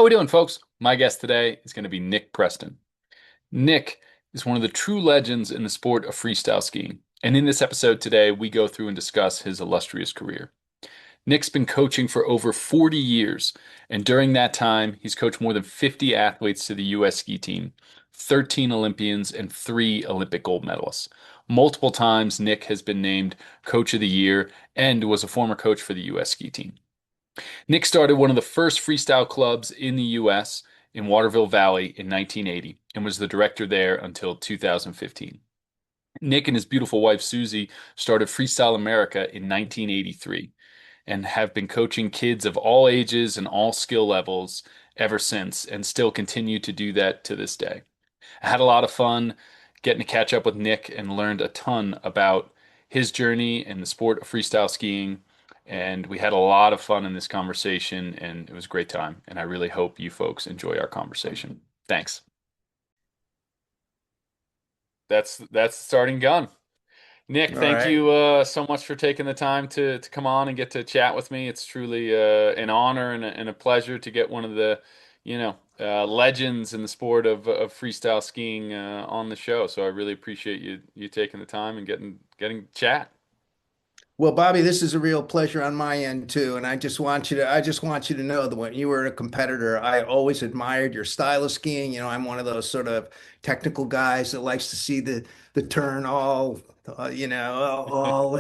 How we doing, folks? My guest today is going to be Nick Preston. Nick is one of the true legends in the sport of freestyle skiing. And in this episode today, we go through and discuss his illustrious career. Nick's been coaching for over 40 years, and during that time, he's coached more than 50 athletes to the U.S. ski team, 13 Olympians, and 3 Olympic gold medalists. Multiple times, Nick has been named Coach of the Year and was a former coach for the U.S. ski team. Nick started one of the first freestyle clubs in the U.S. in Waterville Valley in 1980 and was the director there until 2015. Nick and his beautiful wife Suzi started Freestyle America in 1983 and have been coaching kids of all ages and all skill levels ever since and still continue to do that to this day. I had a lot of fun getting to catch up with Nick and learned a ton about his journey in the sport of freestyle skiing. And we had a lot of fun in this conversation, and it was a great time. And I really hope you folks enjoy our conversation. Thanks. That's the starting gun. Nick, All thank right. you so much for taking the time to come on and get to chat with me. It's truly an honor and a pleasure to get one of the, legends in the sport of freestyle skiing on the show. So I really appreciate you taking the time and getting to chat. Well, Bobby, this is a real pleasure on my end too, and I just want you to know that when you were a competitor, I always admired your style of skiing. I'm one of those sort of technical guys that likes to see the turn all, all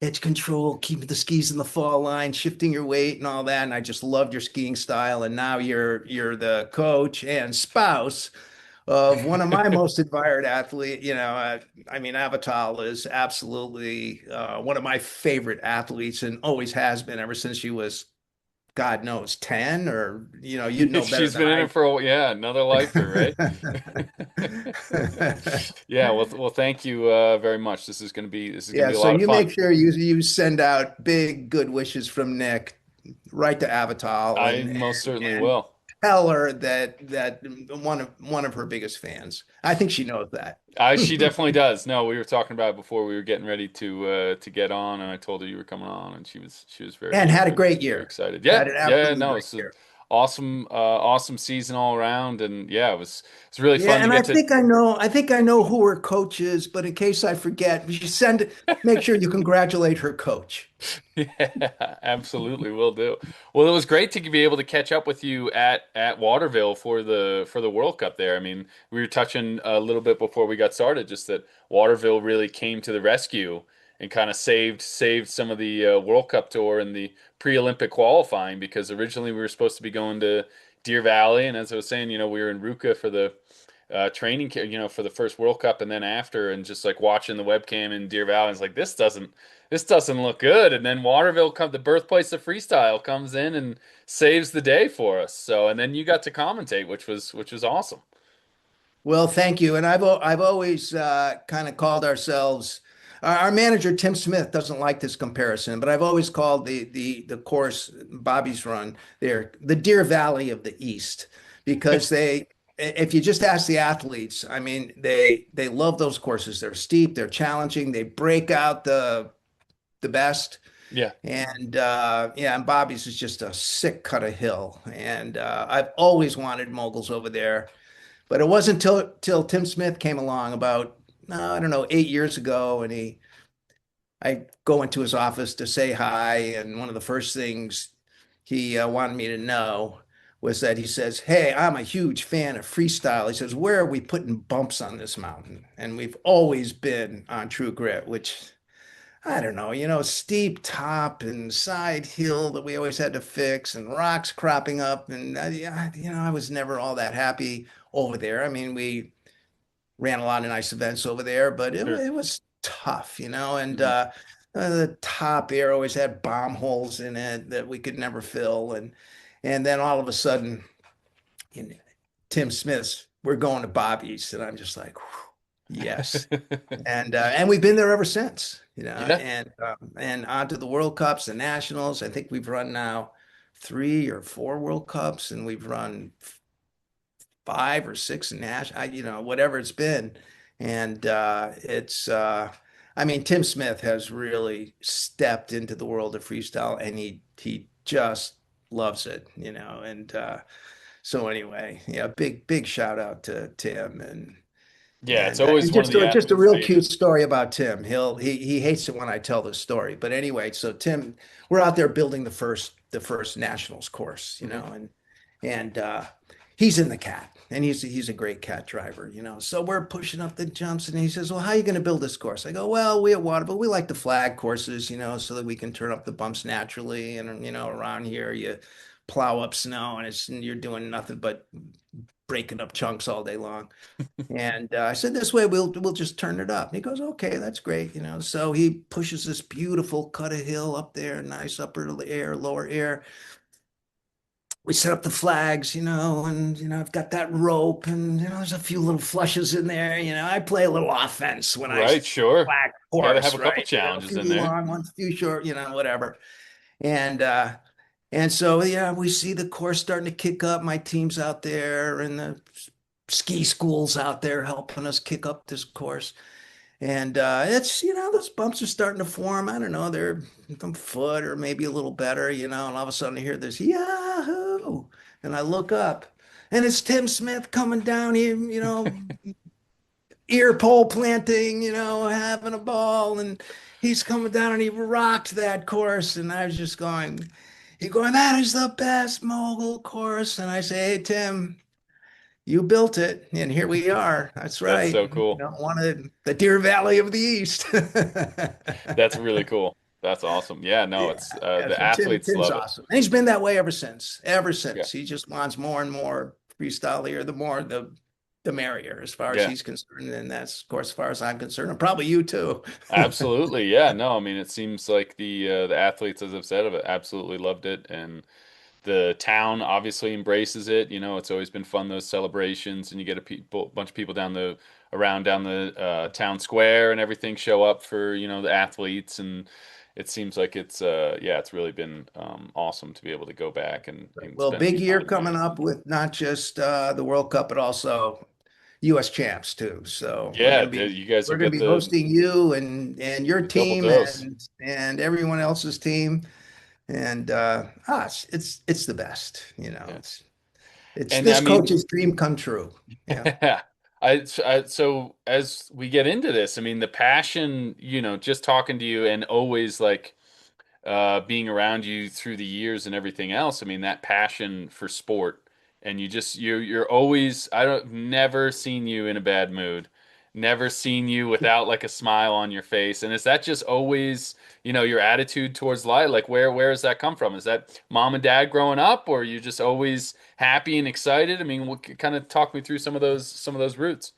edge control, keeping the skis in the fall line, shifting your weight and all that. And I just loved your skiing style. And now you're the coach and spouse of one of my most admired athlete. I mean, Avatal is absolutely one of my favorite athletes and always has been ever since she was, God knows, 10 or, you'd know better She's than been in I. it for yeah, another lifer, right? Yeah, well, thank you very much. This is gonna Yeah, be a so lot of you fun. make sure you send out big good wishes from Nick right to Avatal I and most certainly and will. tell her that one of her biggest fans. I think she knows that. She definitely does. No, we were talking about it before we were getting ready to get on, and I told her you were coming on, and she was And very had a great very year. excited. Had Yeah, an yeah, absolutely no, great it's an year. awesome season all around, and yeah, it's really Yeah, fun to and get to. I think I know who her coach is, but in case I forget, make sure you congratulate her coach. Yeah, absolutely will do. Well, it was great to be able to catch up with you at Waterville for the World Cup there. I mean, we were touching a little bit before we got started, just that Waterville really came to the rescue and kind of saved some of the World Cup tour and the pre-Olympic qualifying because originally we were supposed to be going to Deer Valley, and as I was saying, we were in Ruka for the training, for the first World Cup and then after, and just like watching the webcam in Deer Valley, it's like this doesn't look good. And then Waterville the birthplace of freestyle, comes in and saves the day for us. So, and then you got to commentate, which was awesome. Well, thank you. And I've always kind of called ourselves. Our manager Tim Smith doesn't like this comparison, but I've always called the course Bobby's run there the Deer Valley of the East because if you just ask the athletes, I mean, they love those courses. They're steep, they're challenging, they break out the best. Yeah. And yeah, and Bobby's is just a sick cut of hill. And I've always wanted moguls over there. But it wasn't till Tim Smith came along about, I don't know, 8 years ago, and I go into his office to say hi, and one of the first things he wanted me to know was that he says, "Hey, I'm a huge fan of freestyle." He says, "Where are we putting bumps on this mountain?" And we've always been on True Grit, which I don't know, steep top and side hill that we always had to fix, and rocks cropping up, and yeah, I was never all that happy over there. I mean, we ran a lot of nice events over there, but Sure. it was tough, and Mhm. the top air always had bomb holes in it that we could never fill, and then all of a sudden, you know, Tim Smith's, we're going to Bobby's, and I'm just like, whew, yes, and we've been there ever since, Yeah. and on to the World Cups, the Nationals. I think we've run now 3 or 4 World Cups, and we've run 5 or 6 Nash, whatever it's been. And I mean, Tim Smith has really stepped into the world of freestyle, and he just loves it. And So anyway, yeah, big shout out to Tim Yeah, it's and always one of the just a athletes' real cute favorites. story about Tim. He hates it when I tell this story, but anyway, so Tim, we're out there building the first nationals course, Hmm. and he's in the cat, and he's a great cat driver, So we're pushing up the jumps, and he says, "Well, how are you going to build this course?" I go, "Well, we at Waterville, we like the flag courses, so that we can turn up the bumps naturally, and around here you plow up snow, and you're doing nothing but breaking up chunks all day long." And I said, "This way, we'll just turn it up." And he goes, "Okay, that's great." So he pushes this beautiful cut of hill up there, nice upper air, lower air. We set up the flags, and I've got that rope, and there's a few little flushes in there. I play a little offense when I Right, sure. flag Got to have horse, a couple right? A challenges few in there. long ones, a few short, whatever. And so yeah, we see the course starting to kick up. My team's out there, and the ski school's out there helping us kick up this course. And it's, those bumps are starting to form. I don't know, they're a foot or maybe a little better, and all of a sudden I hear this Yahoo! And I look up and it's Tim Smith coming down here, ear pole planting, having a ball. And he's coming down and he rocked that course. And I was just going, "That is the best mogul course." And I say, "Hey, Tim, you built it, and here we are." That's That's right. so cool. One of the Deer Valley of the East. That's really cool. That's awesome. Yeah, no, Yeah, it's yeah. the So athletes Tim's love it. awesome, and he's been that way ever since. Ever Yeah. since, he just wants more and more freestylier. The more, the merrier, as far as Yeah. he's concerned, and that's, of course, as far as I'm concerned, and probably you too. Absolutely. Yeah, no, I mean it seems like the athletes, as I've said, have absolutely loved it, and the town obviously embraces it. It's always been fun, those celebrations, and you get a bunch of people down the town square and everything show up for, the athletes, and it seems like yeah, it's really been awesome to be able to go back and Well, spend big some year time there. coming up with not just the World Cup, but also U.S. champs too. So Yeah, you guys we're will gonna get be the hosting you and your double team dose. and everyone else's team. And it's the best. Yeah. It's And I this mean, coach's dream come true. Yeah. yeah. So as we get into this, I mean, the passion, just talking to you and always like being around you through the years and everything else. I mean, that passion for sport, and you're always, I don't never seen you in a bad mood, never seen you without like a smile on your face. And is that just always, your attitude towards life? Like where does that come from? Is that mom and dad growing up, or are you just always happy and excited? I mean, what kind of talk me through some of those roots?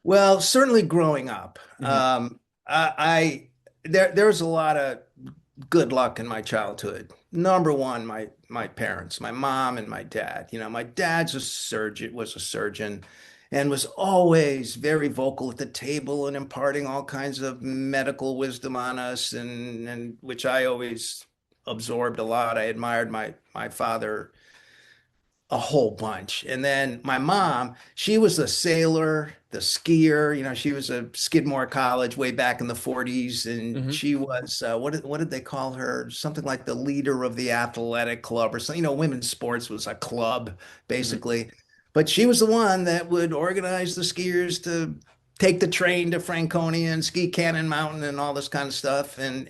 Well, certainly growing up, Hmm. I there was a lot of good luck in my childhood. Number one, my parents, my mom and my dad. My dad's was a surgeon, and was always very vocal at the table and imparting all kinds of medical wisdom on us, and which I always absorbed a lot. I admired my father a whole bunch. And then my mom, she was a sailor, the skier. She was a Skidmore College way back in the 40s, and Hmm. she was what did they call her? Something like the leader of the athletic club or something. Women's sports was a club Hmm. basically. But she was the one that would organize the skiers to take the train to Franconia and ski Cannon Mountain and all this kind of stuff. And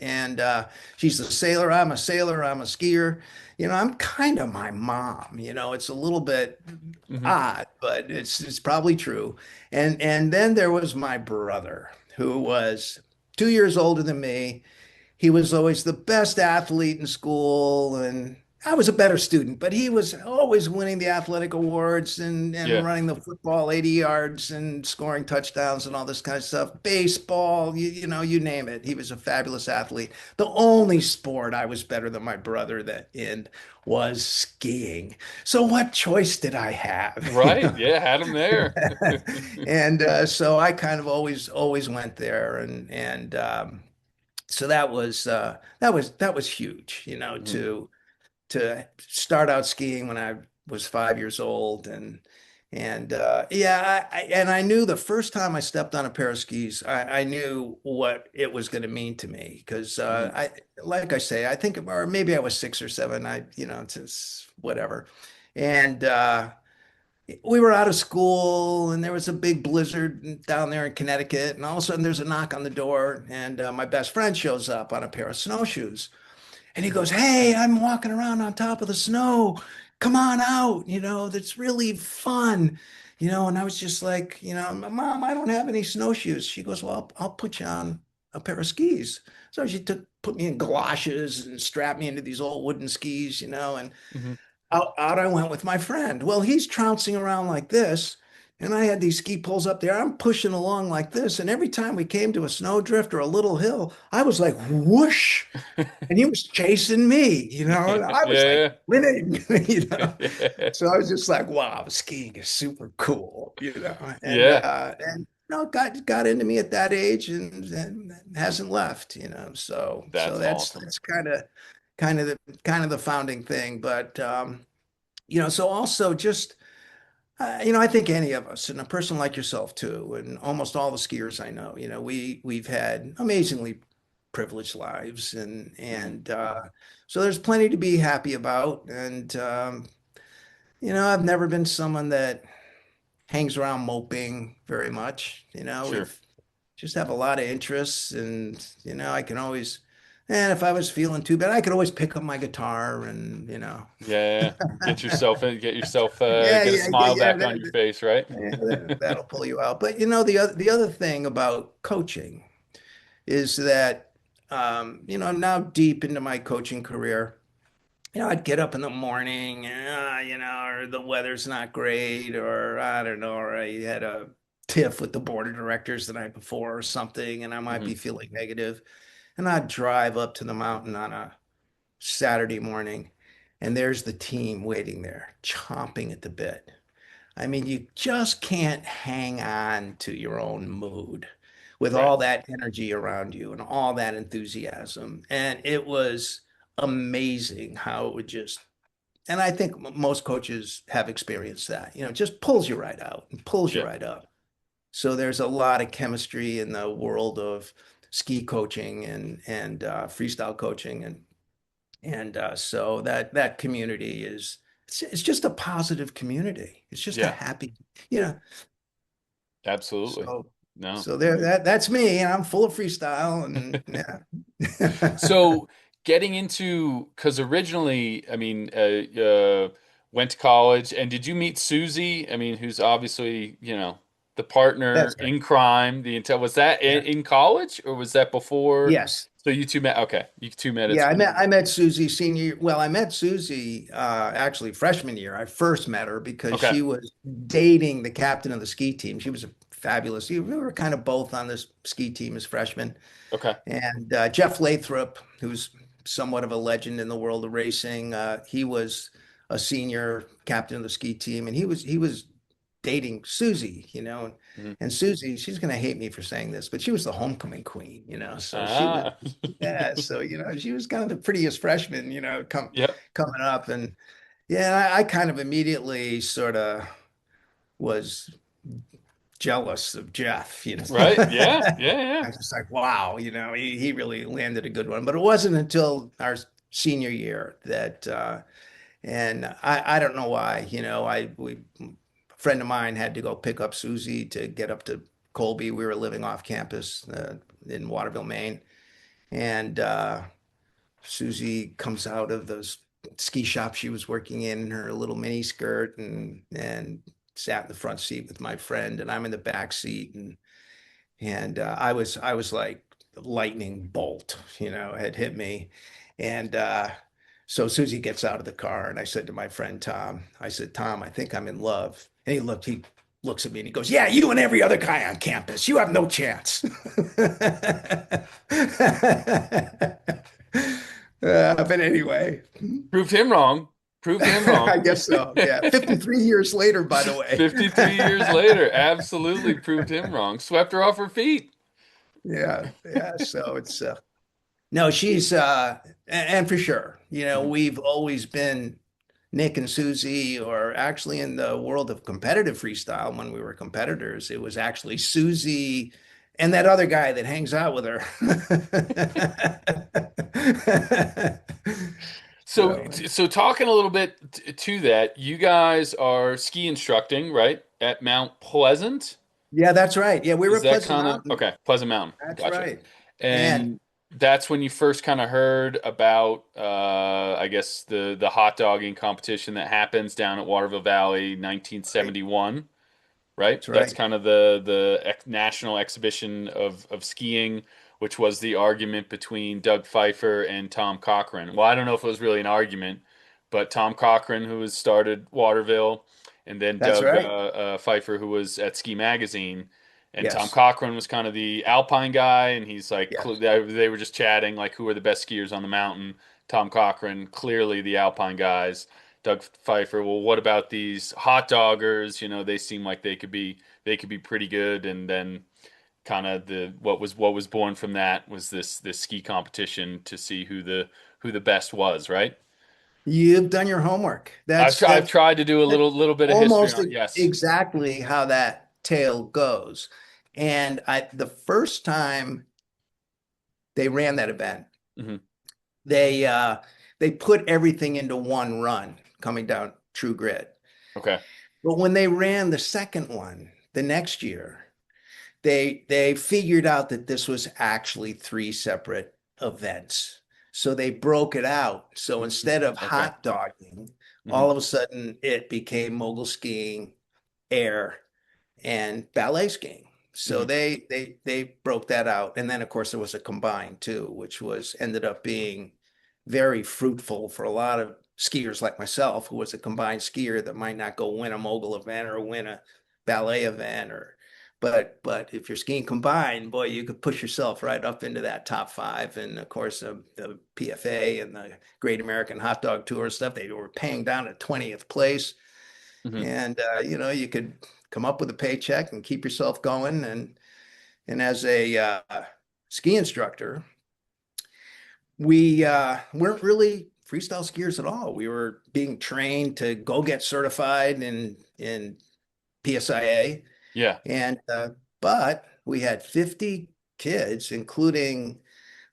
she's a sailor. I'm a sailor. I'm a skier. I'm kind of my mom. It's a little bit Hmm. odd, but it's probably true. And then there was my brother, who was 2 years older than me. He was always the best athlete in school, and I was a better student, but he was always winning the athletic awards and Yeah. running the football 80 yards and scoring touchdowns and all this kind of stuff. Baseball, you name it. He was a fabulous athlete. The only sport I was better than my brother that in was skiing. So what choice did I have? Right. Yeah, had him there. And so I kind of always went there, and so that was huge, Mhm. to start out skiing when I was 5 years old, and yeah, and I knew the first time I stepped on a pair of skis, I knew what it was going to mean to me because Mhm. like I say, or maybe I was 6 or 7, it's whatever, and we were out of school and there was a big blizzard down there in Connecticut. And all of a sudden there's a knock on the door and my best friend shows up on a pair of snowshoes. And he goes, "Hey, I'm walking around on top of the snow. Come on out. That's really fun." And I was just like, "Mom, I don't have any snowshoes." She goes, "Well, I'll put you on a pair of skis." So she put me in galoshes and strapped me into these old wooden skis, and Hmm. out I went with my friend. Well, he's trouncing around like this, and I had these ski poles up there. I'm pushing along like this, and every time we came to a snowdrift or a little hill, I was like whoosh, and he was chasing me, and I was like Yeah, winning, yeah. So I was just like, wow, skiing is super cool, and Yeah, got into me at that age and hasn't left, so that's that's awesome. kind of the founding thing, but so also just I think any of us, and a person like yourself too, and almost all the skiers I know, we've had amazingly privileged lives, and Hmm. and so there's plenty to be happy about. And I've never been someone that hangs around moping very much. Sure. We've just have a lot of interests, and I can always, and if I was feeling too bad, I could always pick up my guitar and Yeah, yeah, get a yeah, yeah, smile yeah. back on your face, right? Yeah, that'll pull you out. But the other thing about coaching is that I'm now deep into my coaching career. I'd get up in the morning, or the weather's not great, or I don't know, or I had a tiff with the board of directors the night before or something, and I might Hmm. be feeling negative. And I'd drive up to the mountain on a Saturday morning, and there's the team waiting there, chomping at the bit. I mean, you just can't hang on to your own mood with Right. all that energy around you and all that enthusiasm. And it was amazing how it would just, and I think most coaches have experienced that, it just pulls you right out and pulls you Yeah. right up. So there's a lot of chemistry in the world of ski coaching and freestyle coaching, and so that community is it's just a positive community. It's just a Yeah. happy, you know. Absolutely. So No. so there that's me, and I'm full of freestyle and yeah. So getting into, because originally, I mean, went to college, and did you meet Susie? I mean, who's obviously, the partner That's right. in crime. Was that Yeah. in college, or was that before? Yes. So you two met. Okay, you two met at Yeah, I school. met I met Susie senior. Well, I met Susie actually freshman year. I first met her because Okay. she was dating the captain of the ski team. She was a fabulous. We were kind of both on this ski team as freshmen. Okay. And Jeff Lathrop, who's somewhat of a legend in the world of racing, he was a senior captain of the ski team, and he was dating Susie, Mhm. and Susie, she's gonna hate me for saying this, but she was the homecoming queen, so she was, Ah. yeah, so she was kind of the prettiest freshman, Yep. coming up, and yeah, I kind of immediately sort of was jealous of Jeff, Right. Yeah. Yeah. I Yeah. was just like, wow, he really landed a good one. But it wasn't until our senior year that, and I don't know why, a friend of mine had to go pick up Susie to get up to Colby. We were living off campus in Waterville, Maine. And Susie comes out of the ski shop she was working in her little mini skirt and sat in the front seat with my friend, and I'm in the back seat, and I was like lightning bolt, had hit me. And so Susie gets out of the car, and I said to my friend Tom, I said, "Tom, I think I'm in love." And he looks at me and he goes, "Yeah, you and every other guy on campus. You have no chance." But anyway, Proved him wrong. Proved him I wrong. guess so. Yeah. 53 years later, by the way. 53 years later, absolutely proved him wrong. Swept her off her feet. Yeah. Yeah. So it's no, she's and for sure, Mhm. we've always been Nick and Susie, or actually in the world of competitive freestyle, when we were competitors, it was actually Susie and that other guy that hangs out with her. So, So so talking a little bit to that, you guys are ski instructing, right? At Mount Pleasant? yeah, that's right. Yeah, we were Is at that Pleasant kind of Mountain. okay? Pleasant Mountain. That's Gotcha. right. And And that's when you first kind of heard about, I guess the hot dogging competition that happens down at Waterville Valley, right, 1971, right? that's That's right. kind of the national exhibition of skiing, which was the argument between Doug Pfeiffer and Tom Cochran. Well, I don't know if it was really an argument, but Tom Cochran, who has started Waterville, and then That's Doug right. Pfeiffer, who was at Ski Magazine. And Tom Yes. Cochran was kind of the Alpine guy, and he's like, Yes. they were just chatting, like, who are the best skiers on the mountain? Tom Cochran, clearly the Alpine guys. Doug Pfeiffer, well, what about these hot doggers? You know, they seem like they could be pretty good. And then kind of the what was born from that was this ski competition to see who the best was, right? You've done your homework. I've That's tried, I've that's tried to do a little bit of history almost on yes. exactly how that tale goes. And the first time they ran that event, Hmm. they uh, they put everything into one run coming down True Grit. Okay. But when they ran the second one the next year, they figured out that this was actually three separate events. So they broke it out. So instead of Okay. hot dogging, Hmm. all of a sudden it became mogul skiing, air, and ballet skiing. So Hmm. they broke that out. And then of course there was a combined too, which was ended up being very fruitful for a lot of skiers like myself, who was a combined skier that might not go win a mogul event or win a ballet event or but if you're skiing combined, boy, you could push yourself right up into that top five. And of course, the PFA and the Great American Hot Dog Tour stuff, they were paying down at 20th place. Hmm. And you could come up with a paycheck and keep yourself going. And as a ski instructor, we weren't really freestyle skiers at all. We were being trained to go get certified in PSIA, Yeah. and but we had 50 kids, including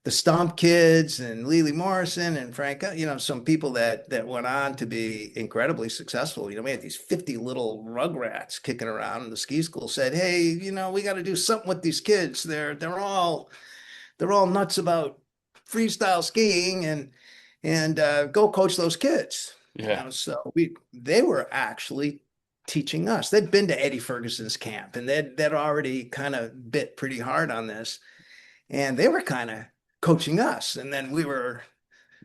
the Stomp Kids and Lily Morrison and Frank, some people that went on to be incredibly successful. We had these 50 little rugrats kicking around, and the ski school said, "Hey, we got to do something with these kids. They're all nuts about freestyle skiing and go coach those kids." Yeah. So they were actually teaching us. They'd been to Eddie Ferguson's camp and they'd already kind of bit pretty hard on this, and they were kind of coaching us, and then we were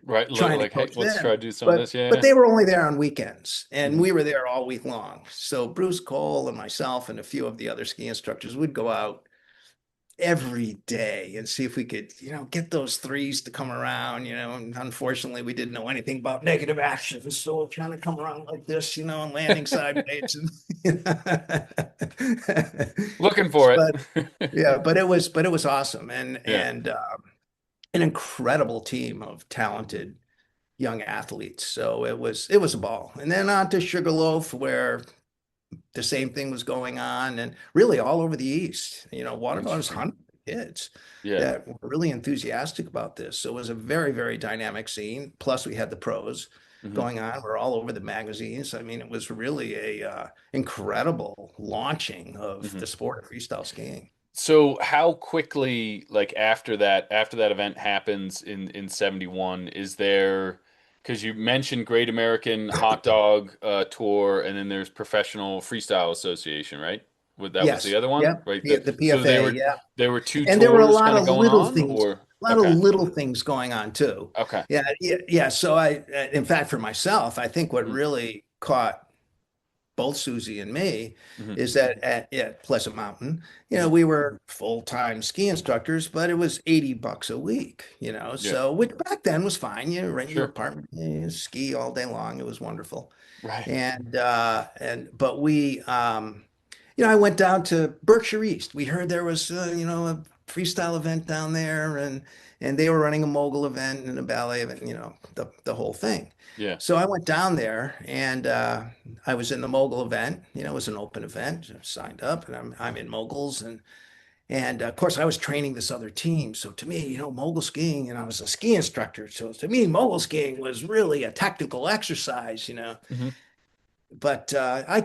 Right. trying to Like, hey, coach let's try them. to do some of But this. Yeah. but Yeah. they were only there on weekends, and Hmm. we were there all week long. So Bruce Cole and myself and a few of the other ski instructors would go out every day and see if we could, get those threes to come around, and unfortunately we didn't know anything about negative action. So we're trying to come around like this, and landing sideways. Looking for But it. yeah, but it was awesome and Yeah. and an incredible team of talented young athletes. So it was a ball. And then on to Sugarloaf, where the same thing was going on, and really all over the East. Waterville was Interesting. hundreds of kids Yeah. that were really enthusiastic about this. So it was a very, very dynamic scene. Plus, we had the pros Hmm. going on. We're all over the magazines. I mean, it was really a incredible launching of Hmm. the sport of freestyle skiing. So how quickly, like after that event happens in 71, is there, because you mentioned Great American Hot Dog Tour, and then there's Professional Freestyle Association, right? That was the Yes. other one, Yep. right? The So there PFA. were Yeah. there were two And there were a tours lot kind of of going little on, things, or a lot of okay, little things going on too. okay. Yeah, yeah, yeah. So in fact, for myself, I think what Hmm. really caught both Suzi and me Hmm. is that at Pleasant Mountain, Hmm. we were full-time ski instructors, but it was $80 a week, Yeah, so which back then was fine. You rent your sure. apartment, you ski all day long. It was wonderful. Right. But I went down to Berkshire East. We heard there was a freestyle event down there, and they were running a mogul event and a ballet event, the whole thing. Yeah. So I went down there, and I was in the mogul event. It was an open event. I signed up, and I'm in moguls, And of course, I was training this other team. So to me, mogul skiing, and I was a ski instructor. So to me, mogul skiing was really a technical exercise. Hmm. But I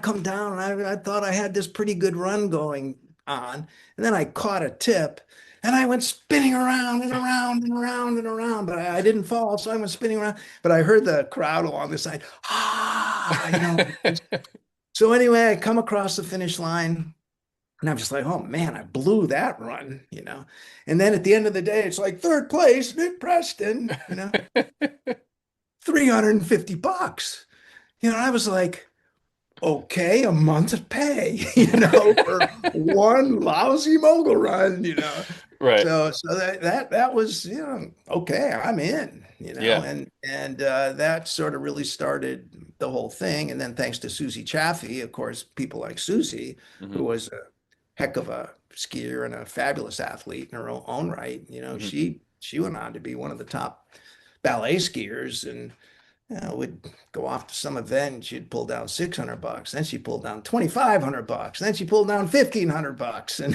come down and I thought I had this pretty good run going on. And then I caught a tip and I went spinning around and around and around and around, but I didn't fall. So I went spinning around, but I heard the crowd along the side, So anyway, I come across the finish line and I'm just like, oh man, I blew that run. And then at the end of the day, it's like third place, Nick Preston, $350. I was like, okay, a month of pay, for one lousy mogul run. Right. So that was, okay, I'm in, Yeah. and that sort of really started the whole thing. And then thanks to Suzi Chaffee, of course, people like Suzi, Hmm. who was a heck of a skier and a fabulous athlete in her own right, Hmm. she went on to be one of the top ballet skiers and would go off to some event. She'd pull down $600. Then she pulled down $2,500. Then she pulled down $1,500. And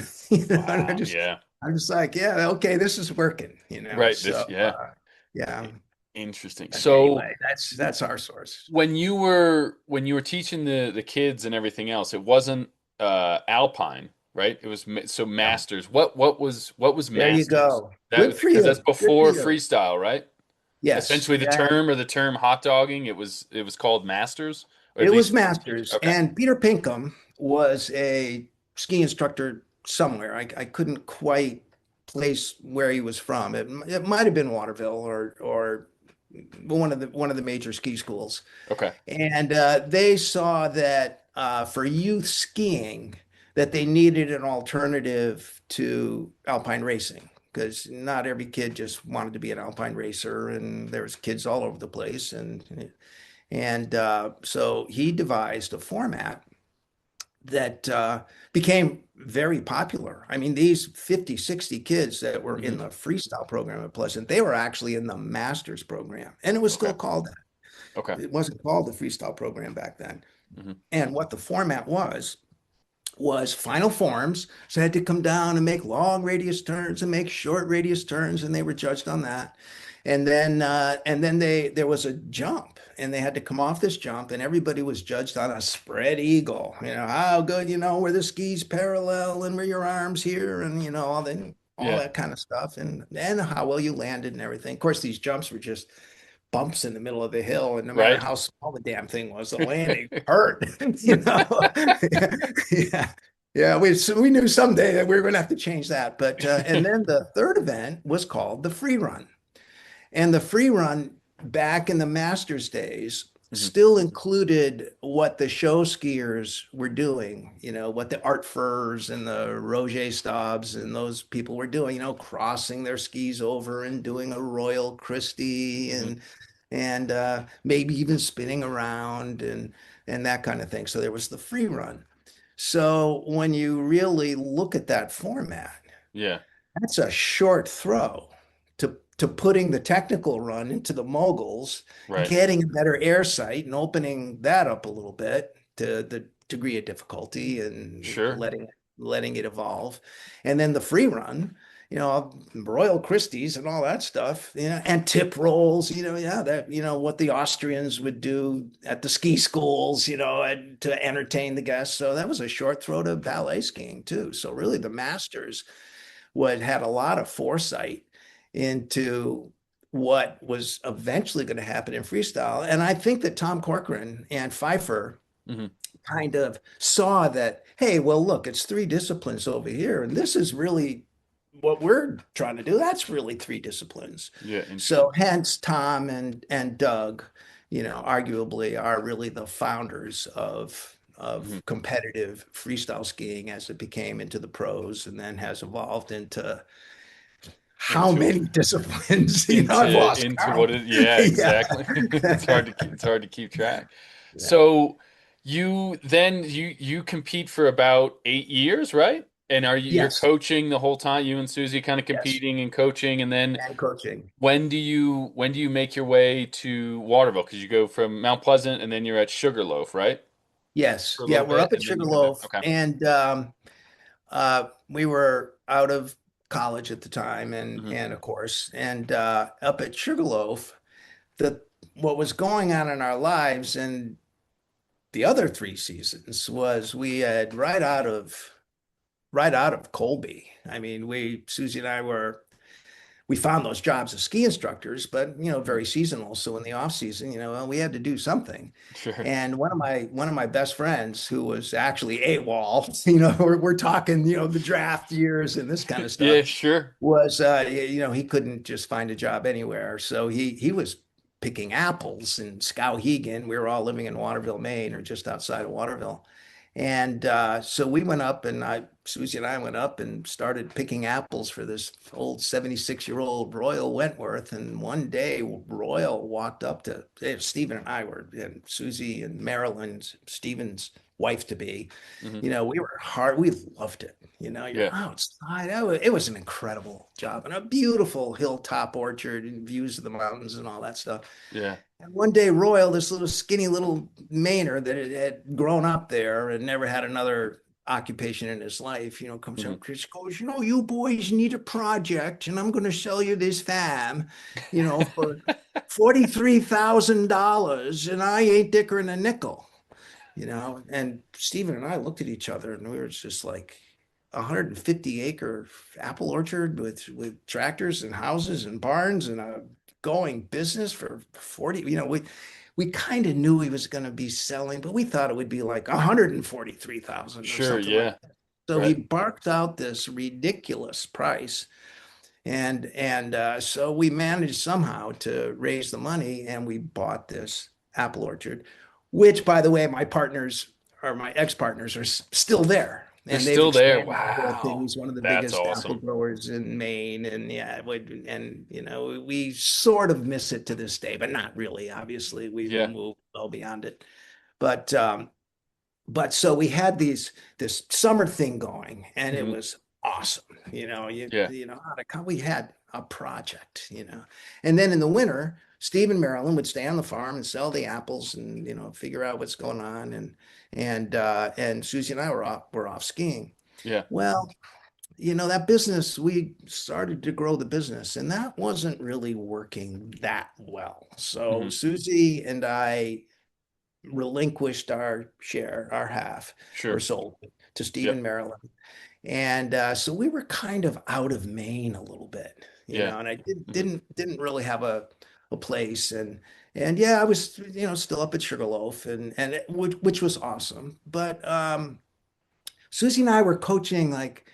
and Wow. Yeah. I'm just like, yeah, okay, this is working. Right. So Yeah. yeah. Interesting. But So anyway, that's our source. when you were teaching the kids and everything else, it wasn't Alpine, right? It was so Yeah. Masters. What was There you Masters? go. That Good was for because that's you. Good for before you. freestyle, right? Yes. Essentially Yeah. the term hot dogging, it was called Masters, or at It was least teach. Masters, Okay. and Peter Pinkham was a ski instructor somewhere. I couldn't quite place where he was from. It might have been Waterville or one of the major ski schools. Okay. And they saw that for youth skiing, that they needed an alternative to alpine racing because not every kid just wanted to be an alpine racer, and there was kids all over the place, and so he devised a format that became very popular. I mean, these 50, 60 kids that were Hmm. in the freestyle program at Pleasant, they were actually in the master's program, and it was Okay. still called that. Okay. It wasn't called the freestyle program back then. Hmm. And what the format was final forms. So they had to come down and make long radius turns and make short radius turns, and they were judged on that. And then there was a jump, and they had to come off this jump, and everybody was judged on a spread eagle. How good, where the skis parallel and where your arms here, and all Yeah. that kind of stuff, and how well you landed and everything. Of course, these jumps were just bumps in the middle of the hill, and no matter Right. how small the damn thing was, the landing hurt. you know, yeah, yeah. We knew someday that we were going to have to change that, but and then the third event was called the free run, and the free run back in the Masters days Hmm. still included what the show skiers were doing, what the Art Furs and the Roger Staubs and those people were doing, crossing their skis over and doing a Royal Christie Hmm. and maybe even spinning around and that kind of thing. So there was the free run. So when you really look at that format, Yeah. that's a short throw to putting the technical run into the moguls, Right. getting a better air sight and opening that up a little bit to the degree of difficulty and Sure. letting it evolve. And then the free run, Royal Christies and all that stuff, and tip rolls, yeah, that, what the Austrians would do at the ski schools, and to entertain the guests. So that was a short throw to ballet skiing too. So really the masters had a lot of foresight into what was eventually going to happen in freestyle. And I think that Tom Corcoran and Pfeiffer Hmm. kind of saw that, hey, well, look, it's three disciplines over here, and this is really what we're trying to do. That's really three disciplines. Yeah. So Interesting. hence Tom and Doug, arguably are really the founders Hmm. of competitive freestyle skiing as it became into the pros and then has evolved into how Into many disciplines? I've into lost into what count. it yeah, Yeah. exactly. It's hard to keep track. Yeah. So you compete for about 8 years, right? And you're Yes. coaching the whole time, you and Susie kind of Yes. competing and coaching, and then And coaching. when do you make your way to Waterville? Because you go from Mount Pleasant and then you're at Sugarloaf, right? Yes. For a Yeah, little we're bit, up at and then you come back. Sugarloaf, Okay. and we were out of college at the time, and Hmm. of course, and up at Sugarloaf, the what was going on in our lives and the other 3 seasons was we had right out of Colby. I mean, Susie and I we found those jobs as ski instructors, but Hmm. very seasonal. So in the off season, well, we had to do something. Sure. And one of my best friends, who was actually AWOL, we're talking, the draft years and this kind of stuff, Yeah, sure. was he couldn't just find a job anywhere. So he was picking apples in Skowhegan. We were all living in Waterville, Maine, or just outside of Waterville. And so we went up, and Susie and I went up and started picking apples for this old 76-year-old Royal Wentworth. And one day, Royal walked up to Stephen and I were, and Susie and Marilyn, Stephen's wife to be. Hmm. We were hard. We loved it. You're Yeah. outside. It was an incredible job, and a beautiful hilltop orchard and views of the mountains and all that stuff. Yeah. And one day, Royal, this little skinny little Mainer that had grown up there and never had another occupation in his life, comes Hmm. up, Chris goes, you boys need a project, and I'm going to sell you this farm, for $43,000, and I ain't dickering a nickel. And Stephen and I looked at each other, and we were just like, 150-acre apple orchard with tractors and houses and barns and a going business for 40. We kind of knew he was going to be selling, but we thought it would be like 143,000 or Sure. something like Yeah. that. So he Right. barked out this ridiculous price, and so we managed somehow to raise the money, and we bought this apple orchard, which, by the way, my partners or my ex-partners are still there, They're and they've still there. expanded the whole thing. Wow. He's one of the That's biggest apple awesome. growers in Maine, and yeah, and we sort of miss it to this day, but not really. Obviously, we've Yeah. moved well beyond it, but so we had this summer thing going, and it Hmm. was awesome. Yeah. We had a project, and then in the winter, Steve and Marilyn would stay on the farm and sell the apples, and figure out what's going on, and Susie and I were off skiing. Yeah. Well, that business, we started to grow the business, and that wasn't really working that well. So Hmm. Susie and I relinquished our share, our half, or Sure. sold it to Yeah. Stephen Maryland. And so we were kind of out of Maine a little bit, Yeah. and I didn't Hmm. didn't didn't really have a place. And yeah, I was, still up at Sugarloaf, which was awesome. But Susie and I were coaching like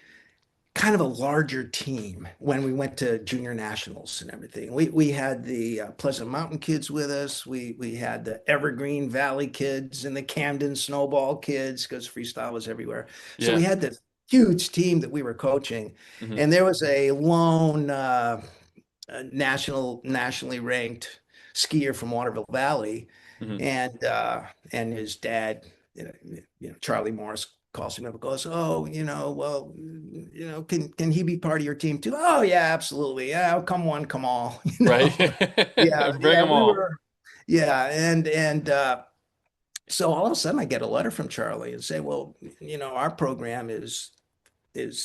kind of a larger team when we went to junior nationals and everything. We had the Pleasant Mountain kids with us. We had the Evergreen Valley kids and the Camden Snowball kids, because freestyle was everywhere. So we Yeah. had this huge team that we were coaching, Hmm. and there was a lone nationally ranked skier from Waterville Valley, Hmm. and his dad, Charlie Morris, calls him up and goes, "Oh, well, can he be part of your team too?" "Oh yeah, absolutely. Yeah, come one, come all." Right. Yeah, Bring yeah, them we all. were, yeah, and so all of a sudden I get a letter from Charlie and say, "Well, our program is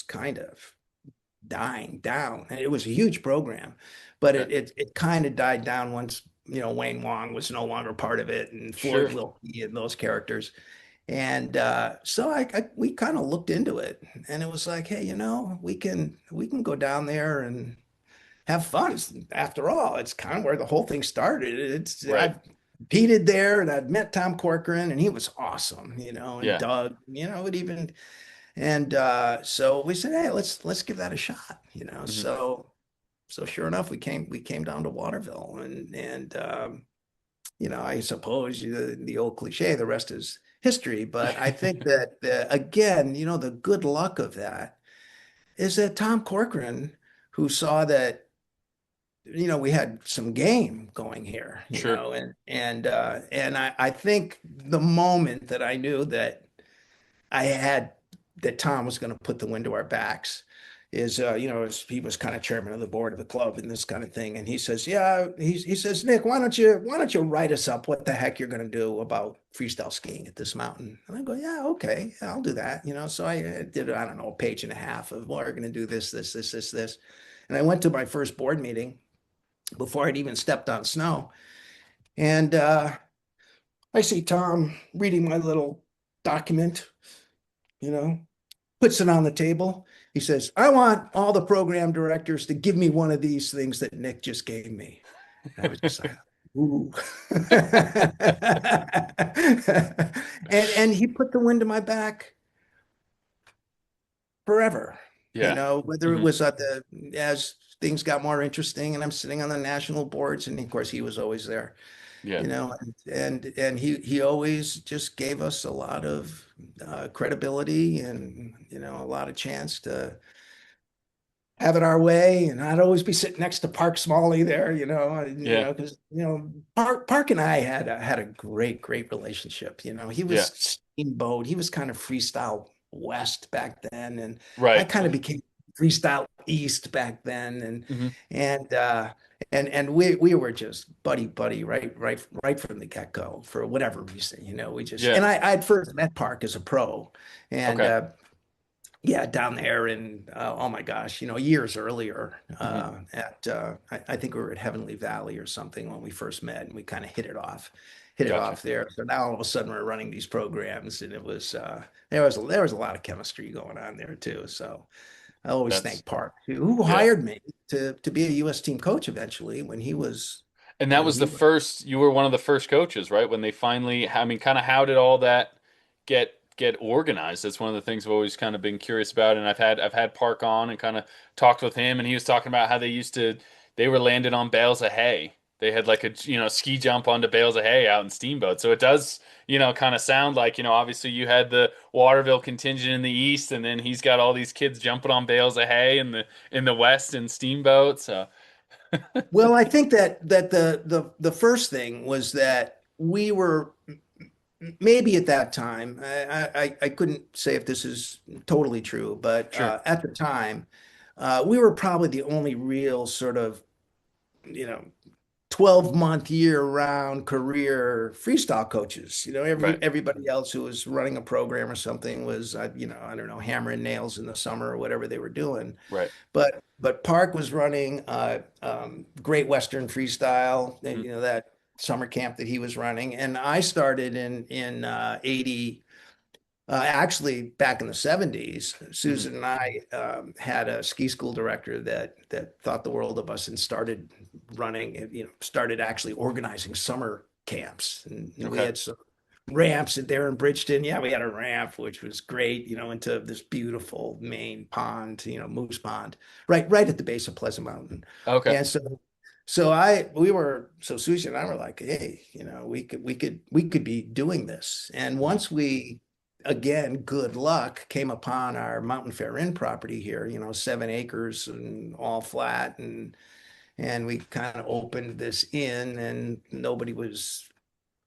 kind of dying down." And it was a huge program, but Okay. it kind of died down once, Wayne Wong was no longer part of it, and Floyd Sure. Wilkie and those characters. And so we kind of looked into it, and it was like, hey, we can go down there and have fun. After all, it's kind of where the whole thing started. Right. I've competed there, and I've met Tom Corcoran, and he was awesome, and Yeah. Doug, it even. And so we said, hey, let's give that a shot, Hmm. So sure enough, we came down to Waterville, and I suppose the old cliche, the rest is history. But I think that again, the good luck of that is that Tom Corcoran, who saw that, we had some game going here, Sure. and I think the moment that I knew that I had that Tom was going to put the wind to our backs, he was kind of chairman of the board of the club and this kind of thing. And he says, yeah, he says, Nick, why don't you write us up what the heck you're going to do about freestyle skiing at this mountain? And I go, yeah, okay, I'll do that. So I did, I don't know, a page and a half of, well, we're going to do this. And I went to my first board meeting before I'd even stepped on snow. And I see Tom reading my little document, you know, puts it on the table. He says, I want all the program directors to give me one of these things that Nick just gave me. And I was just like, ooh. and he put the wind to my back forever, Yeah. whether it Hmm. was as things got more interesting and I'm sitting on the national boards. And of course, he was always there, Yeah. and he always just gave us a lot of credibility and, a lot of chance to have it our way. And I'd always be sitting next to Park Smalley there, Yeah. because Park and I had a great relationship. He Yeah. was Steamboat. He was kind of freestyle West back then, and I Right. kind of became freestyle East back then, Hmm. and uh, we were just buddy right from the get-go for whatever reason. We just Yeah. and I'd first met Park as a pro, and Okay. yeah, down there in oh my gosh, years earlier Hmm. at I think we were at Heavenly Valley or something when we first met, and we kind of hit it Gotcha. off there. So now all of a sudden we're running these programs, and it was there was a lot of chemistry going on there too. So I always That's thank Park, who yeah. hired me to be a U.S. team coach eventually when he was And that when was the he was. first, you were one of the first coaches, right? When they finally, I mean, kind of how did all that get organized? That's one of the things I've always kind of been curious about. And I've had Park on and kind of talked with him, and he was talking about how they were landed on bales of hay. They had like a, ski jump onto bales of hay out in Steamboat. So it does, kind of sound like, obviously you had the Waterville contingent in the east, and then he's got all these kids jumping on bales of hay in the west in Steamboat. So Well, I think that the first thing was that we were maybe at that time, I couldn't say if this is totally true, but sure. at the time, we were probably the only real sort of, you know, 12-month year-round career freestyle coaches. Right. Everybody else who was running a program or something was, I don't know, hammering nails in the summer or whatever they were doing. Right. But Park was running Great Western Freestyle, Mhm. that summer camp that he was running, and I started in 80. Actually, back in the 70s, Mhm. Susan and I had a ski school director that thought the world of us and started running, started actually organizing summer camps, and we Okay. had some ramps there in Bridgeton. Yeah, we had a ramp, which was great, into this beautiful main pond, Moose Pond, right at the base of Pleasant Mountain. Okay. And so Susie and I were like, hey, we could be doing this. And Mhm. once we, again, good luck, came upon our Mountain Fair Inn property here, 7 acres and all flat, and we kind of opened this inn, and nobody was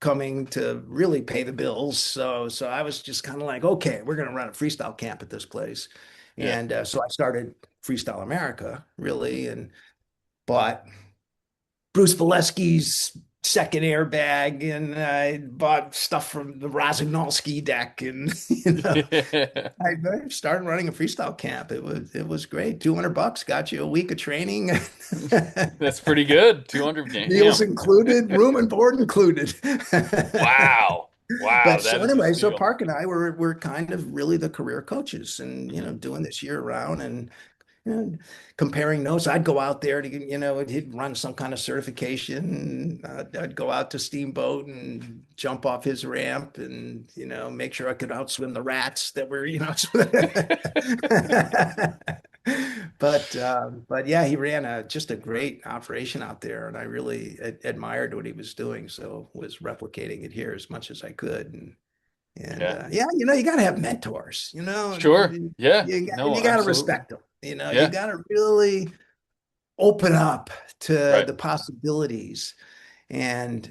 coming to really pay the bills. So I was just kind of like, okay, we're going to run a freestyle camp at this place. Yeah. And so I started Freestyle America, really, and bought Bruce Valesky's second airbag, and I bought stuff from the Rossignol ski deck, and Yeah. I started running a freestyle camp. It was great. $200 got you a week of training, That's pretty good. 200 meals damn. included, room and board included. Wow. Wow, But that so is a anyway, so steal. Park and I were kind of really the career coaches, and Mhm. doing this year round, and comparing notes. I'd go out there to, he'd run some kind of certification. I'd go out to Steamboat and jump off his ramp, and, make sure I could outswim the rats that were, but yeah, he ran just a great operation out there, and I really admired what he was doing. So was replicating it here as much as I could. And Yeah. yeah, you got to have mentors, Sure. Yeah. and No, you got to absolutely. respect them. You Yeah. got to really open up to Right. the possibilities, and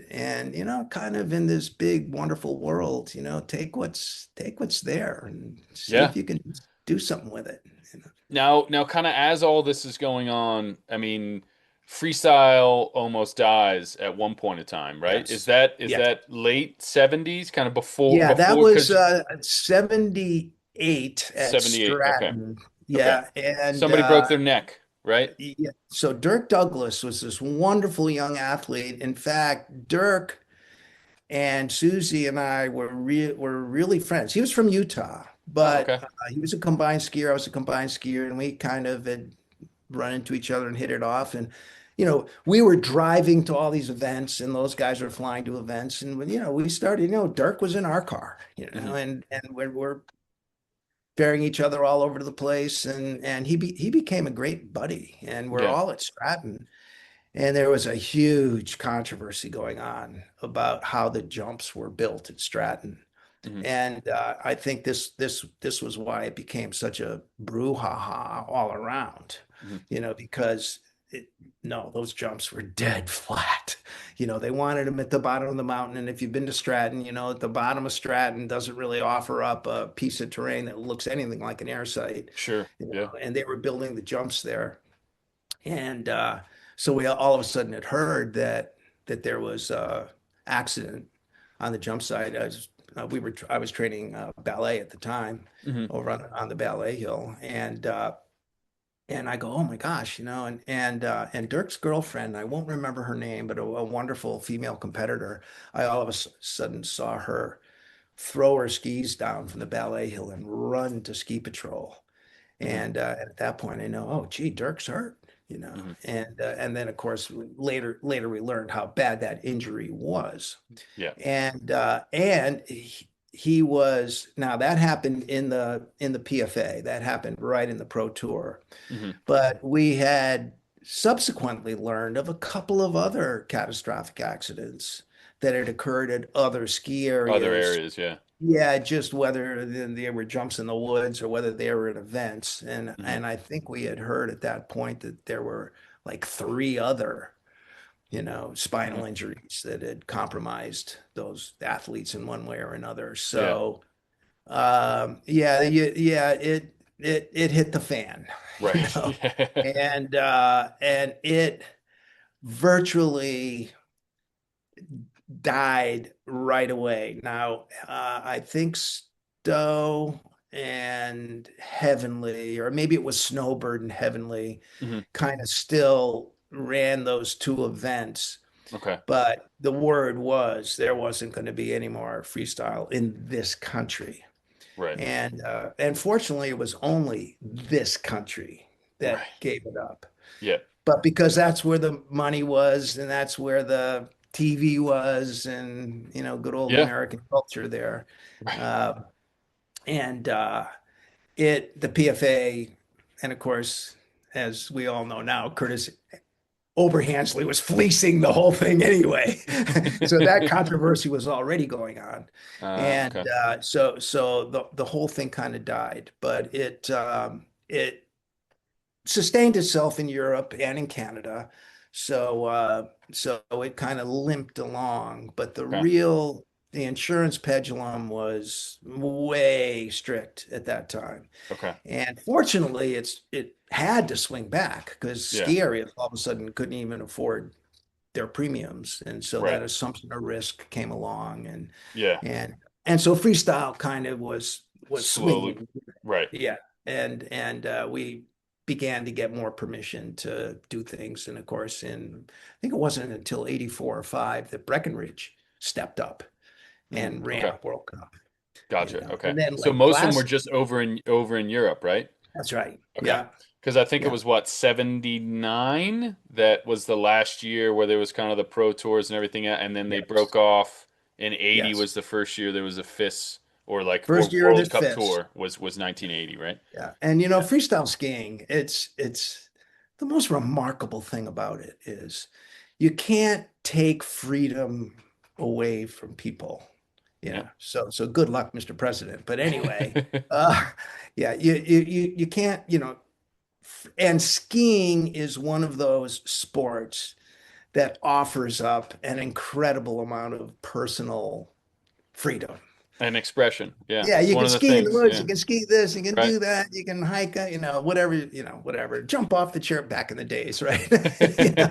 kind of in this big, wonderful world, take what's there and see Yeah. if you can. do something with it. Now, kind of as all this is going on, I mean, freestyle almost dies at one point in time, right? Is Yes. that is Yeah. that late 70s, kind of before Yeah, that before was because 78 at 78. Okay. Stratton. Okay. Yeah, and Somebody broke their neck, right? yeah. So Dirk Douglas was this wonderful young athlete. In fact, Dirk and Suzi and I were really friends. He was from Utah, Oh, but okay. he was a combined skier. I was a combined skier, and we kind of had run into each other and hit it off. And we were driving to all these events, and those guys were flying to events. And we started. Dirk was in our car, Hmm. and we're ferrying each other all over the place, and he became a great buddy. And we're Yeah. all at Stratton. And there was a huge controversy going on about how the jumps were built at Stratton. Hmm. And I think this was why it became such a brouhaha all around, Hmm. because no, those jumps were dead flat. They wanted them at the bottom of the mountain. And if you've been to Stratton, at the bottom of Stratton doesn't really offer up a piece of terrain that looks anything like an air site, Sure. Yeah. and they were building the jumps there. And so we all of a sudden had heard that there was accident on the jump site. I was training ballet at the time Hmm. over on the ballet hill, and I go, oh my gosh, and Dirk's girlfriend, I won't remember her name, but a wonderful female competitor. I all of a sudden saw her throw her skis down from the ballet hill and run to ski patrol. Hmm. And at that point, I know, oh, gee, Dirk's hurt, Hmm. and then of course later we learned how bad that injury was, Yeah. and he was now that happened in the PFA, that happened right in the Pro Tour, Hmm. but we had subsequently learned of a couple of other catastrophic accidents that had occurred at other ski Other areas. areas, yeah. Yeah, just whether they were jumps in the woods or whether they were at events. And Hmm. and I think we had heard at that point that there were like three other, Hmm. spinal injuries that had compromised those athletes in one way or another. Yeah. So yeah, yeah, it hit the fan, you Right. know, Yeah. and it virtually died right away. Now, I think Stowe and Heavenly, or maybe it was Snowbird and Heavenly, Hmm. kind of still ran those two events. Okay. But the word was there wasn't going to be any more freestyle in this country. Right. And fortunately, it was only this country Right. that gave it up. Yeah. But because that's where the money was and that's where the TV was and good old Yeah. American culture there. Right. Uh, and the PFA, and of course, as we all know now, Curtis Oberhansley was fleecing the whole thing anyway. So that controversy was already going on. And Okay. so the whole thing kind of died, but it sustained itself in Europe and in Canada. So it kind of limped along, but Okay. the insurance pendulum was way strict at that time. Okay. And fortunately, it had to swing back because Yeah. ski areas all of a sudden couldn't even afford their premiums. And so Right. that assumption of risk came along, Yeah. and and so freestyle kind of was Slowly. swinging. Right. Yeah, and we began to get more permission to do things. And of course, I think it wasn't until 84 or 5 that Breckenridge stepped up Mm, and ran okay. a World Cup, Gotcha. Okay. And then So like most of them were last, just over in Europe, right? that's right. Okay. Yeah, Because I think it yeah, was what, 79 that was the last year where there was kind of the pro tours and everything, and then they broke yes, off. In 80 yes. was the first year there was a FIS or First year of the World Cup FIS. tour was 1980, right? Yeah. And Yeah. freestyle skiing, it's the most remarkable thing about it is you can't take freedom away from people. Yeah. So good luck, Mr. President. But anyway, uh yeah, you can't, and skiing is one of those sports that offers up an incredible amount of personal freedom. An expression. Yeah. Yeah, It's you one can of the ski in the things. woods, Yeah. you can ski this, you can Right. do that, you can hike, whatever, whatever. Jump off the chair back in the days, right?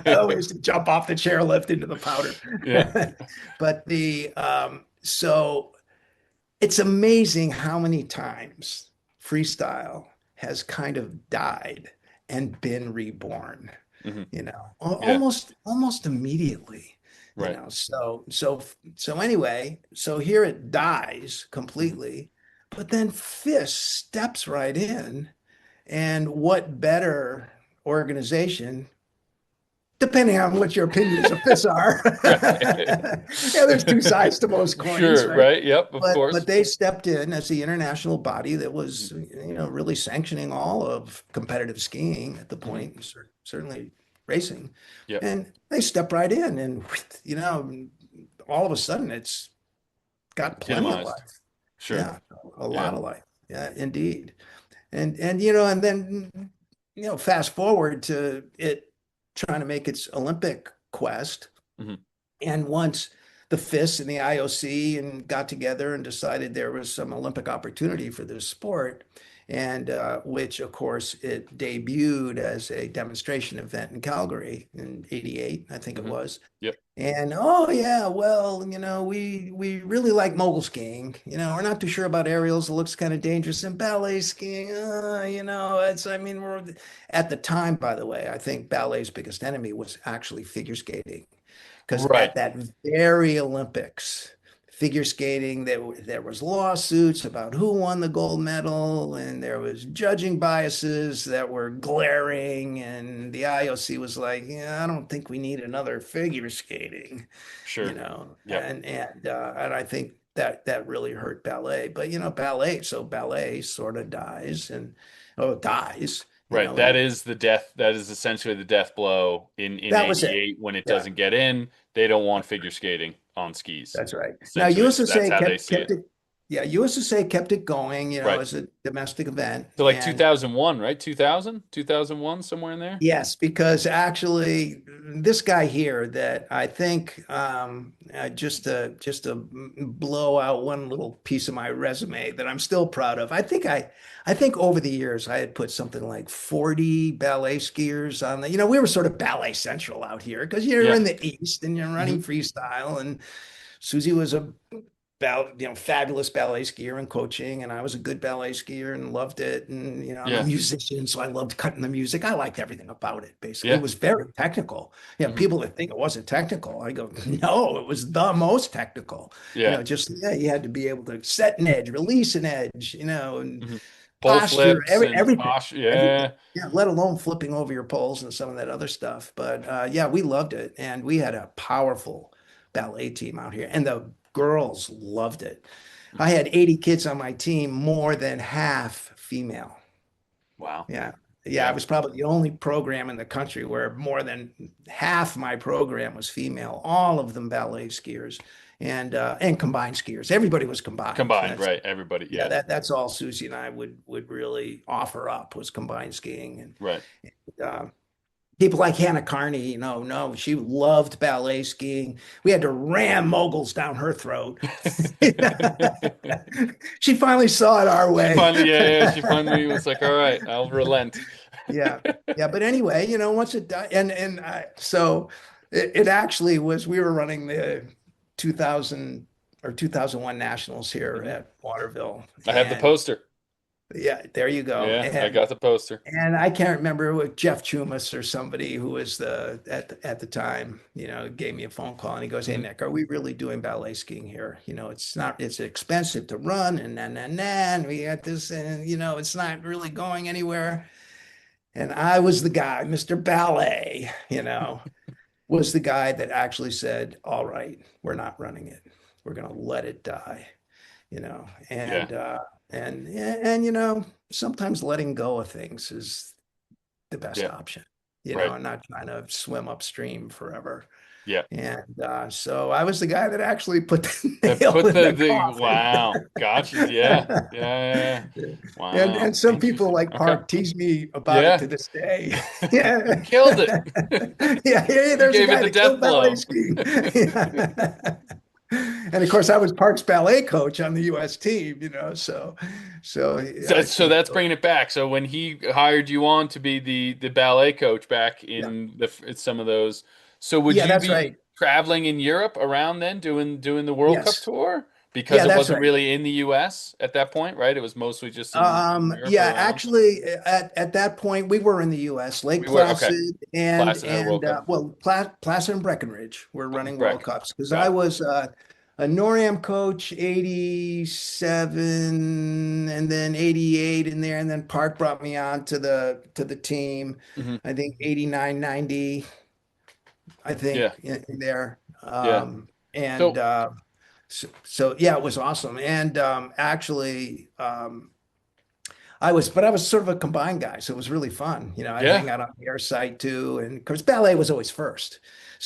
I always used to jump off the chairlift into the powder. Yeah. But so it's amazing how many times freestyle has kind of died and been reborn, Hmm. Yeah. almost immediately, Right. so anyway, so here it dies Hmm. completely, but then FIS steps right in, and what better organization, depending on what your opinions of FIS are. Right. Yeah, there's two sides to most coins, Sure. right? Right. Yep. Of But course. they stepped in as the international body that was, Hmm. really sanctioning all of competitive skiing at the Hmm. point, certainly racing. Yep. And they stepped right in, and all of a sudden it's got plenty of Legitimized. life. Sure. Yeah, a Yeah. lot of life. Yeah, indeed. And then fast forward to it trying to make its Olympic quest. Hmm. And once the FIS and the IOC and got together and decided there was some Olympic opportunity for this sport, and which of course it debuted as a demonstration event in Calgary in '88, I think it Hmm. was. Yep. And oh yeah, well, we really like mogul skiing. We're not too sure about aerials. It looks kind of dangerous. And ballet skiing, it's I mean, we're at the time, by the way, I think ballet's biggest enemy was actually figure skating. Because Right. at that very Olympics, figure skating, there was lawsuits about who won the gold medal, and there was judging biases that were glaring, and the IOC was like, yeah, I don't think we need another figure skating, Sure. Yep. and I think that really hurt ballet. But ballet sort of dies, and oh, dies, Right. That and is the death. That is essentially the death blow in that was it. '88 when it Yeah. doesn't get in. They don't want figure skating on skis. That's right. Now, Essentially, that's USSA how they kept see kept it. it, yeah, USSA kept it going, Right. as a domestic event. So like And 2001, right? 2000, 2001, somewhere in there. yes, because actually, this guy here that I think just to blow out one little piece of my resume that I'm still proud of. I think over the years I had put something like 40 ballet skiers on the. We were sort of ballet central out here because you're Yeah. in the East and you're Hmm. running freestyle, and Suzi was a fabulous ballet skier and coaching, and I was a good ballet skier and loved it. And I'm a Yeah. musician, so I loved cutting the music. I liked everything about it. Basically, it Yeah. was very technical. Hmm. People that think it wasn't technical, I go, no, it was the most technical. Yeah. Just yeah, you had to be able to set an edge, release an edge, and Hmm. Pole posture, flips and everything, posture. everything. Yeah. Yeah, let alone flipping over your poles and some of that other stuff. But yeah, we loved it, and we had a powerful ballet team out here, and the girls loved it. I Hmm. had 80 kids on my team, more than half female. Wow. Yeah. Yeah, it Yeah. was probably the only program in the country where more than half my program was female, all of them ballet skiers and combined skiers. Everybody was combined. Combined, right? Everybody. Yeah, Yeah. that's all Susie and I would really offer up was combined skiing. And Right. uh, people like Hannah Kearney, no, she loved ballet skiing. We had to ram moguls down her throat. She finally saw it our She way. finally, yeah, yeah. She finally was like, "All right, I'll relent." Yeah. Yeah. But anyway, once it died, so it actually was, we were running the 2000 or 2001 Nationals here Mhm. at Waterville. I have the And poster. yeah, there you go. Yeah, I And got the poster. And I can't remember what Jeff Chumas or somebody who was at the time, gave me a phone call and he goes, "Hey Mhm. Nick, are we really doing ballet skiing here? It's expensive to run and we got this and it's not really going anywhere." And I was the guy, Mr. Ballet, was the guy that actually said, "All right, we're not running it. We're gonna let it die." you know, Yeah, and sometimes letting go of things is the best yeah, option, right. and not trying to swim upstream forever. Yeah. And so I was the guy that actually put the That nail put in the the coffin. wow. Gotcha. Yeah. Yeah. Yeah. And Wow. some people Interesting. like Okay. Park tease me about it Yeah. to this day. Yeah. Killed it. Yeah, hey, You there's a gave it guy the that death killed ballet blow. skiing. Yeah. And of course, I was Parks ballet coach on the U.S. team, so So, I, so that's bringing it back. So when he hired you on to be the ballet coach back yeah, in some of those, so would yeah, you that's be right. traveling in Europe around then doing the World Cup Yes, tour? Because yeah, it that's wasn't right. really in the US at that point, right? It was mostly just in Europe Yeah, around. actually, at that point, we were in the U.S. Lake We were okay. Placid and Placid had a World Cup. well, Placid and Breckenridge were running World Breck. Cups because Got I it. was a NORAM coach 87 and then 88 in there, and then Park brought me on to the team. Hmm. I think 89, 90, I Yeah. think in there. Yeah. And So so yeah, it was awesome. And actually. But I was sort of a combined guy, so it was really fun. I'd yeah. hang out on the air site too, and of course ballet was always first.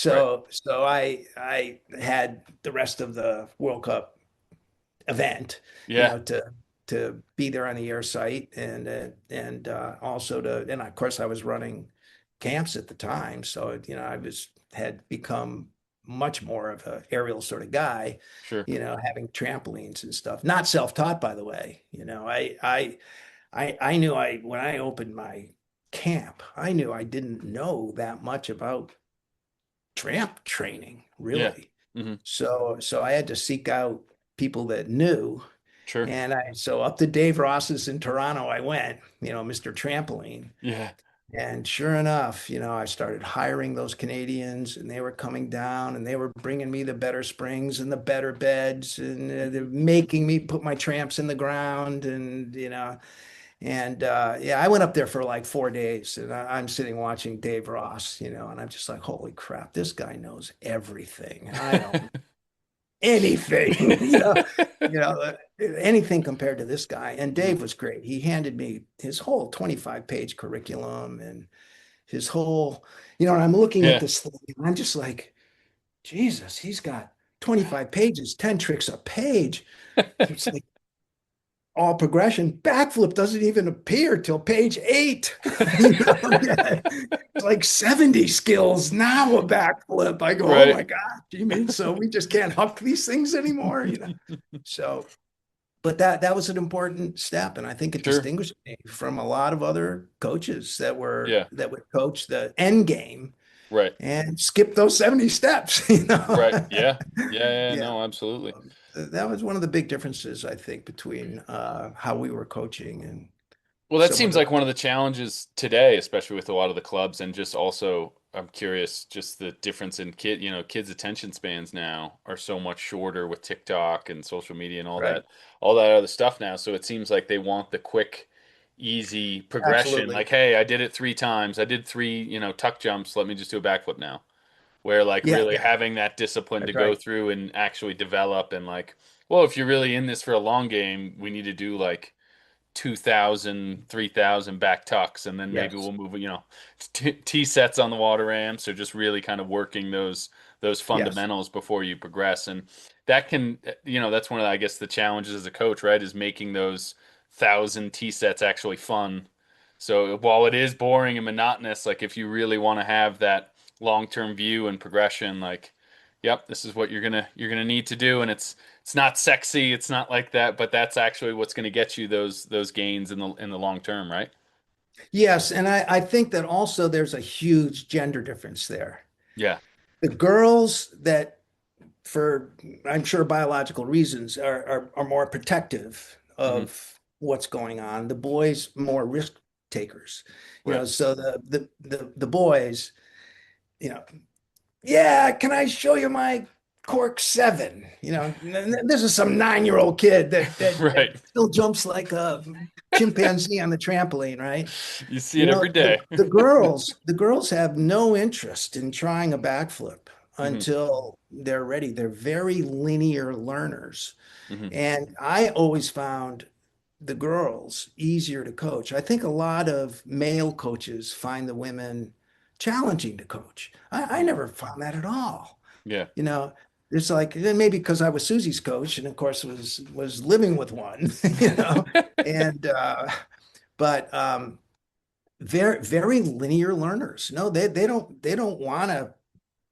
Right. So I had the rest of the World Cup event, Yeah. to be there on the air site and also and of course I was running camps at the time, so I had become much more of an aerial sort of guy, Sure. having trampolines and stuff. Not self-taught, by the way. I knew when I opened my camp, I knew I didn't know that much about tramp training, Yeah. really. Hmm. So I had to seek out people that knew. Sure. And so up to Dave Ross's in Toronto I went, Mr. Trampoline. Yeah. And sure enough, I started hiring those Canadians, and they were coming down and they were bringing me the better springs and the better beds, and they're making me put my tramps in the ground, and yeah, I went up there for like 4 days, and I'm sitting watching Dave Ross, and I'm just like, holy crap, this guy knows everything, and I don't know anything, anything compared to this guy. And Mhm. Dave was great. He handed me his whole 25-page curriculum and his whole, and I'm looking at Yeah. this thing, and I'm just like, Jesus, he's got 25 pages, 10 tricks a page. It's like, all progression. Backflip doesn't even appear till page 8. Yeah. It's like 70 skills now a backflip. I go, oh Right. my God, you mean so we just can't huck these things anymore? So, but that was an important step, and I think it Sure. distinguished me from a lot of other coaches Yeah. that would coach the end game Right. and skip those 70 steps. Right. Yeah. Yeah. Yeah. Yeah. No, absolutely. That was one of the big differences, I think, between how we were coaching and Well, that some of seems the. like one of the challenges today, especially with a lot of the clubs, and just also, I'm curious, just the difference in kids' attention spans now are so much shorter with TikTok and social media and Right. all that other stuff now. So it seems like they want the quick, easy progression. Absolutely. Like, hey, I did it 3 times. I did three, tuck jumps. Let me just do a backflip now. Where like Yeah, really yeah, having that discipline to that's go right. through and actually develop and like, well, if you're really in this for a long game, we need to do like 2,000, 3,000 back tucks, and then maybe Yes. we'll move, T sets on the water ramp. So just really kind of working those Yes. fundamentals before you progress, and that can, that's one of the, I guess the challenges as a coach, right, is making those 1,000 T sets actually fun. So while it is boring and monotonous, like if you really want to have that long-term view and progression, like, yep, this is what you're gonna need to do, and it's not sexy, it's not like that, but that's actually what's going to get you those gains in the long term, right? Yes, and I think that also there's a huge gender difference there. Yeah. The girls that, for I'm sure biological reasons, are more protective Hmm. of what's going on. The boys more risk takers. Right. So the boys, you know, yeah, can I show you my cork 7? This is some 9-year-old kid that Right. still jumps like a chimpanzee on the trampoline, right? You see it every The day. the girls have no interest in trying a backflip Hmm. until they're ready. They're very linear learners. Hmm. And I always found the girls easier to coach. I think a lot of male coaches find the women challenging to coach. I never found that at all. Yeah. You know, it's like, then maybe because I was Suzi's coach and of course was living with one, and but very very linear learners. No, they don't want to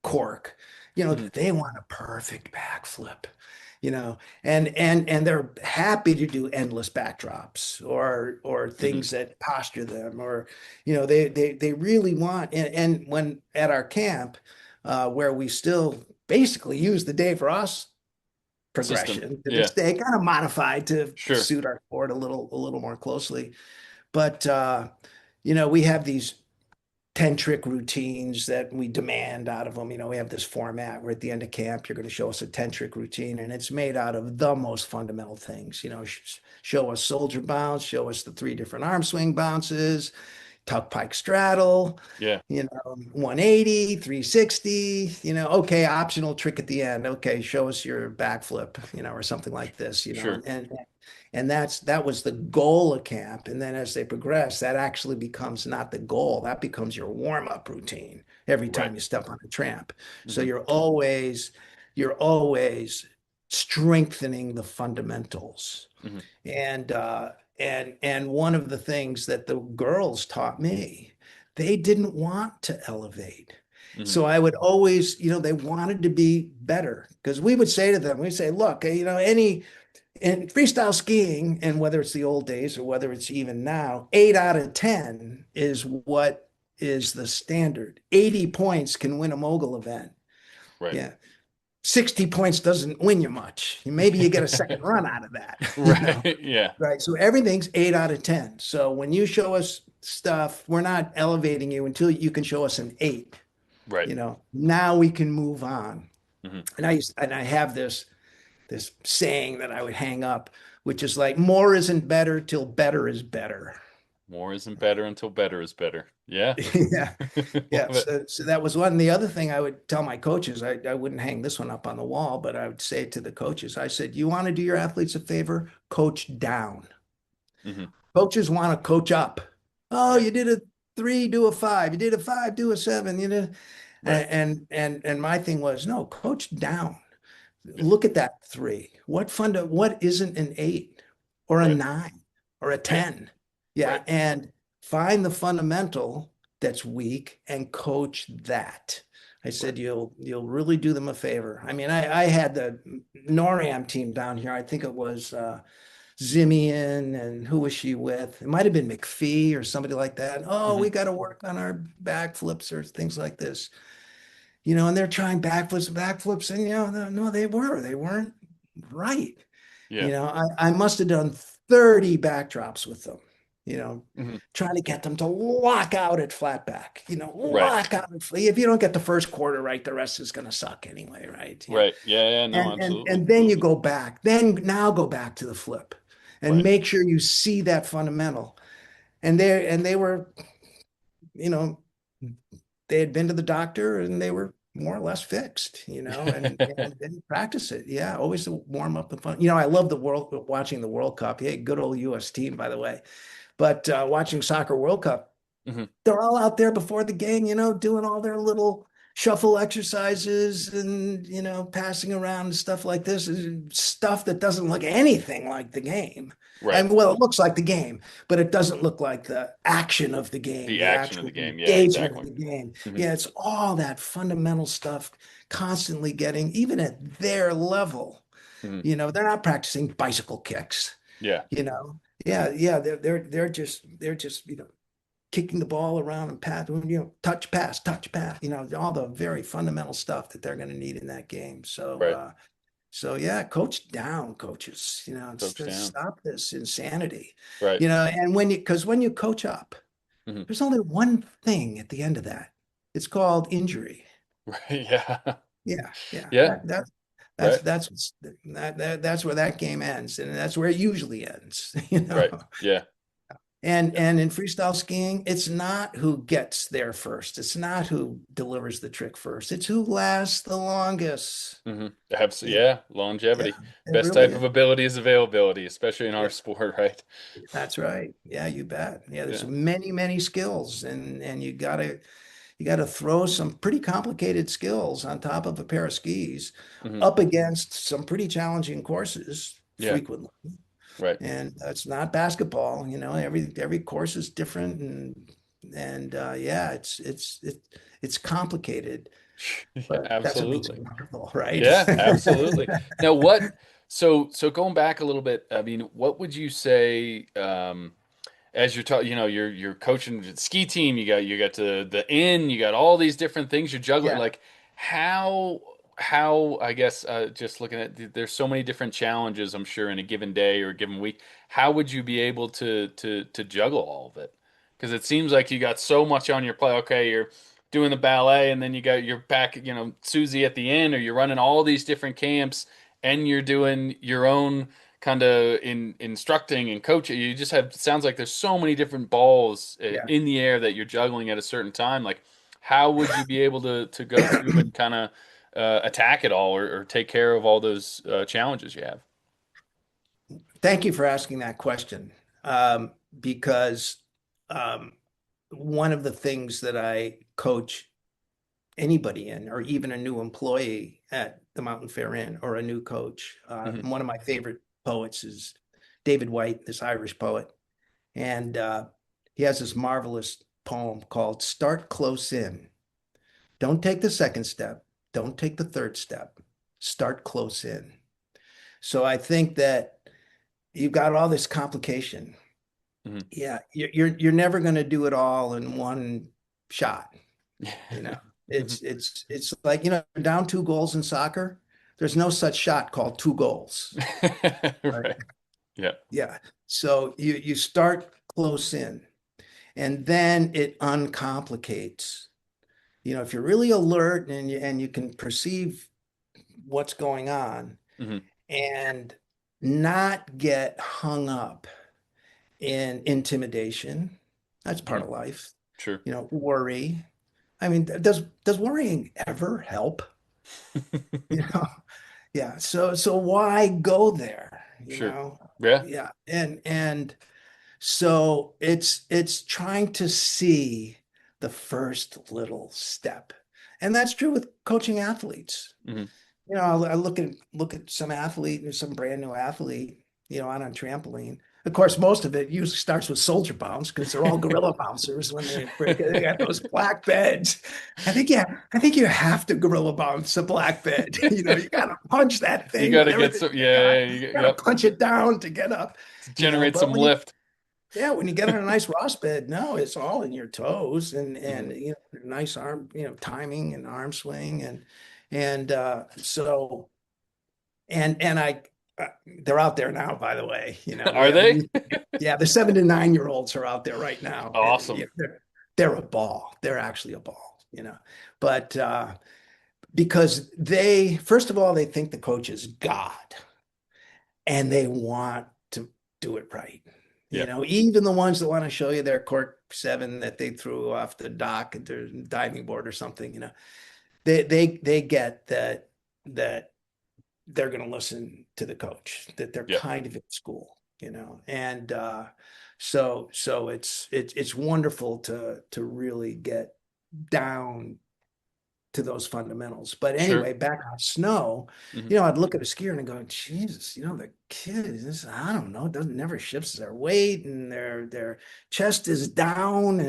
cork. Hmm. They want a perfect backflip. and they're happy to do endless backdrops or Hmm. things that posture them, or they really want. And when at our camp, where we still basically use the Dave Ross System. progression to Yeah. this day, kind of modified to Sure. suit our sport a little more closely. But we have these 10 trick routines that we demand out of them. We have this format where at the end of camp, you're going to show us a 10 trick routine, and it's made out of the most fundamental things. Show us soldier bounce, show us the three different arm swing bounces, tuck pike straddle, Yeah. 180, 360, okay, optional trick at the end. Okay, show us your backflip, or something like this, Sure. and that was the goal of camp. And then as they progress, that actually becomes not the goal. That becomes your warm-up routine every Right. time you step on a tramp. So Hmm. you're always strengthening the fundamentals. Hmm. And one of the things that the girls taught me, they didn't want to elevate. Hmm. So I would always, they wanted to be better, because we would say to them, we say, look, any in freestyle skiing, and whether it's the old days or whether it's even now, 8 out of 10 is what is the standard. 80 points can win a mogul event. Right. Yeah. 60 points doesn't win you much. Maybe you get a second run out of that, Right. Yeah. right? So everything's 8 out of 10. So when you show us stuff, we're not elevating you until you can show us an eight. Right. Now we can move on. Hmm. And I have this saying that I would hang up, which is like, more isn't better till better is better. More isn't better until better is better. Yeah. Yeah. Yeah. Love it. So that was one. The other thing I would tell my coaches, I wouldn't hang this one up on the wall, but I would say to the coaches, I said, you want to do your athletes a favor? Coach down. Hmm. Coaches want to coach up. Oh, Right. you did a three, do a five. You did a five, do a seven. Right. And my thing was, no, coach down. Yeah. Look at that three. What isn't an eight or a Right. nine or a Yeah. 10? Yeah. Right. And find the fundamental that's weak and coach that. I Right. said, you'll really do them a favor. I mean, I had the NORAM team down here. I think it was Zimian, and who was she with? It might have been McPhee or somebody like that. Oh, Hmm. we got to work on our backflips or things like this. And they're trying backflips, and no, they weren't right. Yeah. I must have done 30 backdrops with them, you know, Hmm. trying to get them to lock out at flat back, Right. lock out. If you don't get the first quarter right, the rest is going to suck anyway, right? Right. Yeah. Yeah. No, And absolutely. then you go back, now go back to the flip and Right. make sure you see that fundamental. And they were, you know, they had been to the doctor and they were more or less fixed, and didn't practice it. Yeah, always to warm up the fun. I love watching the World Cup. Hey, good old US team, by the way. But watching soccer World Cup, Hmm. they're all out there before the game, doing all their little shuffle exercises and, passing around and stuff like this, stuff that doesn't look anything like the game. Right. And well, it looks like the game, but it doesn't look like the action of the game, The the action of actual the game. Yeah. engagement of Exactly. the game. Hmm. Yeah, it's all that fundamental stuff constantly getting, even at their level. Hmm. They're not practicing bicycle kicks, Yeah. you know. Yeah, they're just kicking the ball around and touch pass, all the very fundamental stuff that they're going to need in that game. So, Right. yeah, coach down, coaches, Coach down. stop this insanity, Right. and because when you coach up, Hmm. there's only one thing at the end of that. It's called injury. Right. Yeah. Yeah, yeah, Yeah. that's Right. that's that's where that game ends, and that's where it usually ends. Right. Yeah. And Yeah. and in freestyle skiing, it's not who gets there first. It's not who delivers the trick first. It's who lasts the longest. Hmm. Yeah, Yeah. yeah, Longevity. it Best really type of is. ability is availability, especially in Yeah, our sport, right? that's right. Yeah, you bet. Yeah, there's Yeah. many, many skills, and you gotta throw some pretty complicated skills on top of a pair of skis Hmm. up against some pretty challenging courses Yeah. frequently. Right. And it's not basketball. Every course is different, and yeah, it's complicated, Yeah. but that's what makes it Absolutely. wonderful, right? Yeah. Absolutely. Now, what? So going back a little bit, I mean, what would you say, as you're talking, you're coaching the ski team, you got the inn, you got all these different things you're juggling. Yeah, Like how how I guess just looking at there's so many different challenges I'm sure in a given day or a given week. How would you be able to juggle all of it? Because it seems like you got so much on your plate. Okay, you're doing the ballet, and then you got your back, Suzi at the end, or you're running all these different camps, and you're doing your own kind of in instructing and coaching. You just have sounds like there's so many different balls yeah. in the air that you're juggling at a certain time. Like, how would you be able to go through and kind of attack it all or take care of all those challenges you have? Thank you for asking that question. Because um, one of the things that I coach anybody in, or even a new employee at the Mountain Fair Inn, or a new coach, Hmm. one of my favorite poets is David White, this Irish poet. And he has this marvelous poem called Start Close In. Don't take the second step. Don't take the third step. Start close in. So I think that you've got all this complication. Hmm. Yeah, you're never going to do it all in one shot. You know, it's like, down 2 goals in soccer. There's no such shot called 2 goals. Right. Right. Yeah. Yeah. So you start close in, and then it uncomplicates. If you're really alert and you can perceive what's going on Hmm. and not get hung up in intimidation, that's part Hmm. of life. Sure. Worry. I mean, does worrying ever help? You know? Yeah. So why go there? Sure. Yeah. Yeah. And so it's trying to see the first little step. And that's true with coaching athletes. Hmm. I look at some athlete or some brand new athlete, on a trampoline. Of course, most of it usually starts with soldier bounce because they're all gorilla bouncers when they break it. They got those black beds. I think you have to gorilla bounce a black bed. You got to punch that You thing got with to get everything some. you got. Yeah. You got to Yep. punch it down to get up. To generate But some when you lift. yeah, when you get on a nice Ross bed, no, it's all in your toes and Hmm. and nice arm, timing and arm swing and so and I they're out there now, by the way. We Are have they? new yeah, the 7 to 9 year olds are out there right now. Awesome. They're a ball. They're actually a ball. But because they first of all they think the coach is God and they want to do it right. Yeah. Even the ones that want to show you their cork seven that they threw off the dock at their diving board or something, they get that they're going to listen to the coach, that they're Yeah. kind of in school, and so it's wonderful to really get down to those fundamentals. But Sure. anyway, back on snow, Hmm. I'd look at a skier and I go, Jesus, the kid is, I don't know, doesn't never shifts their weight and their chest is down.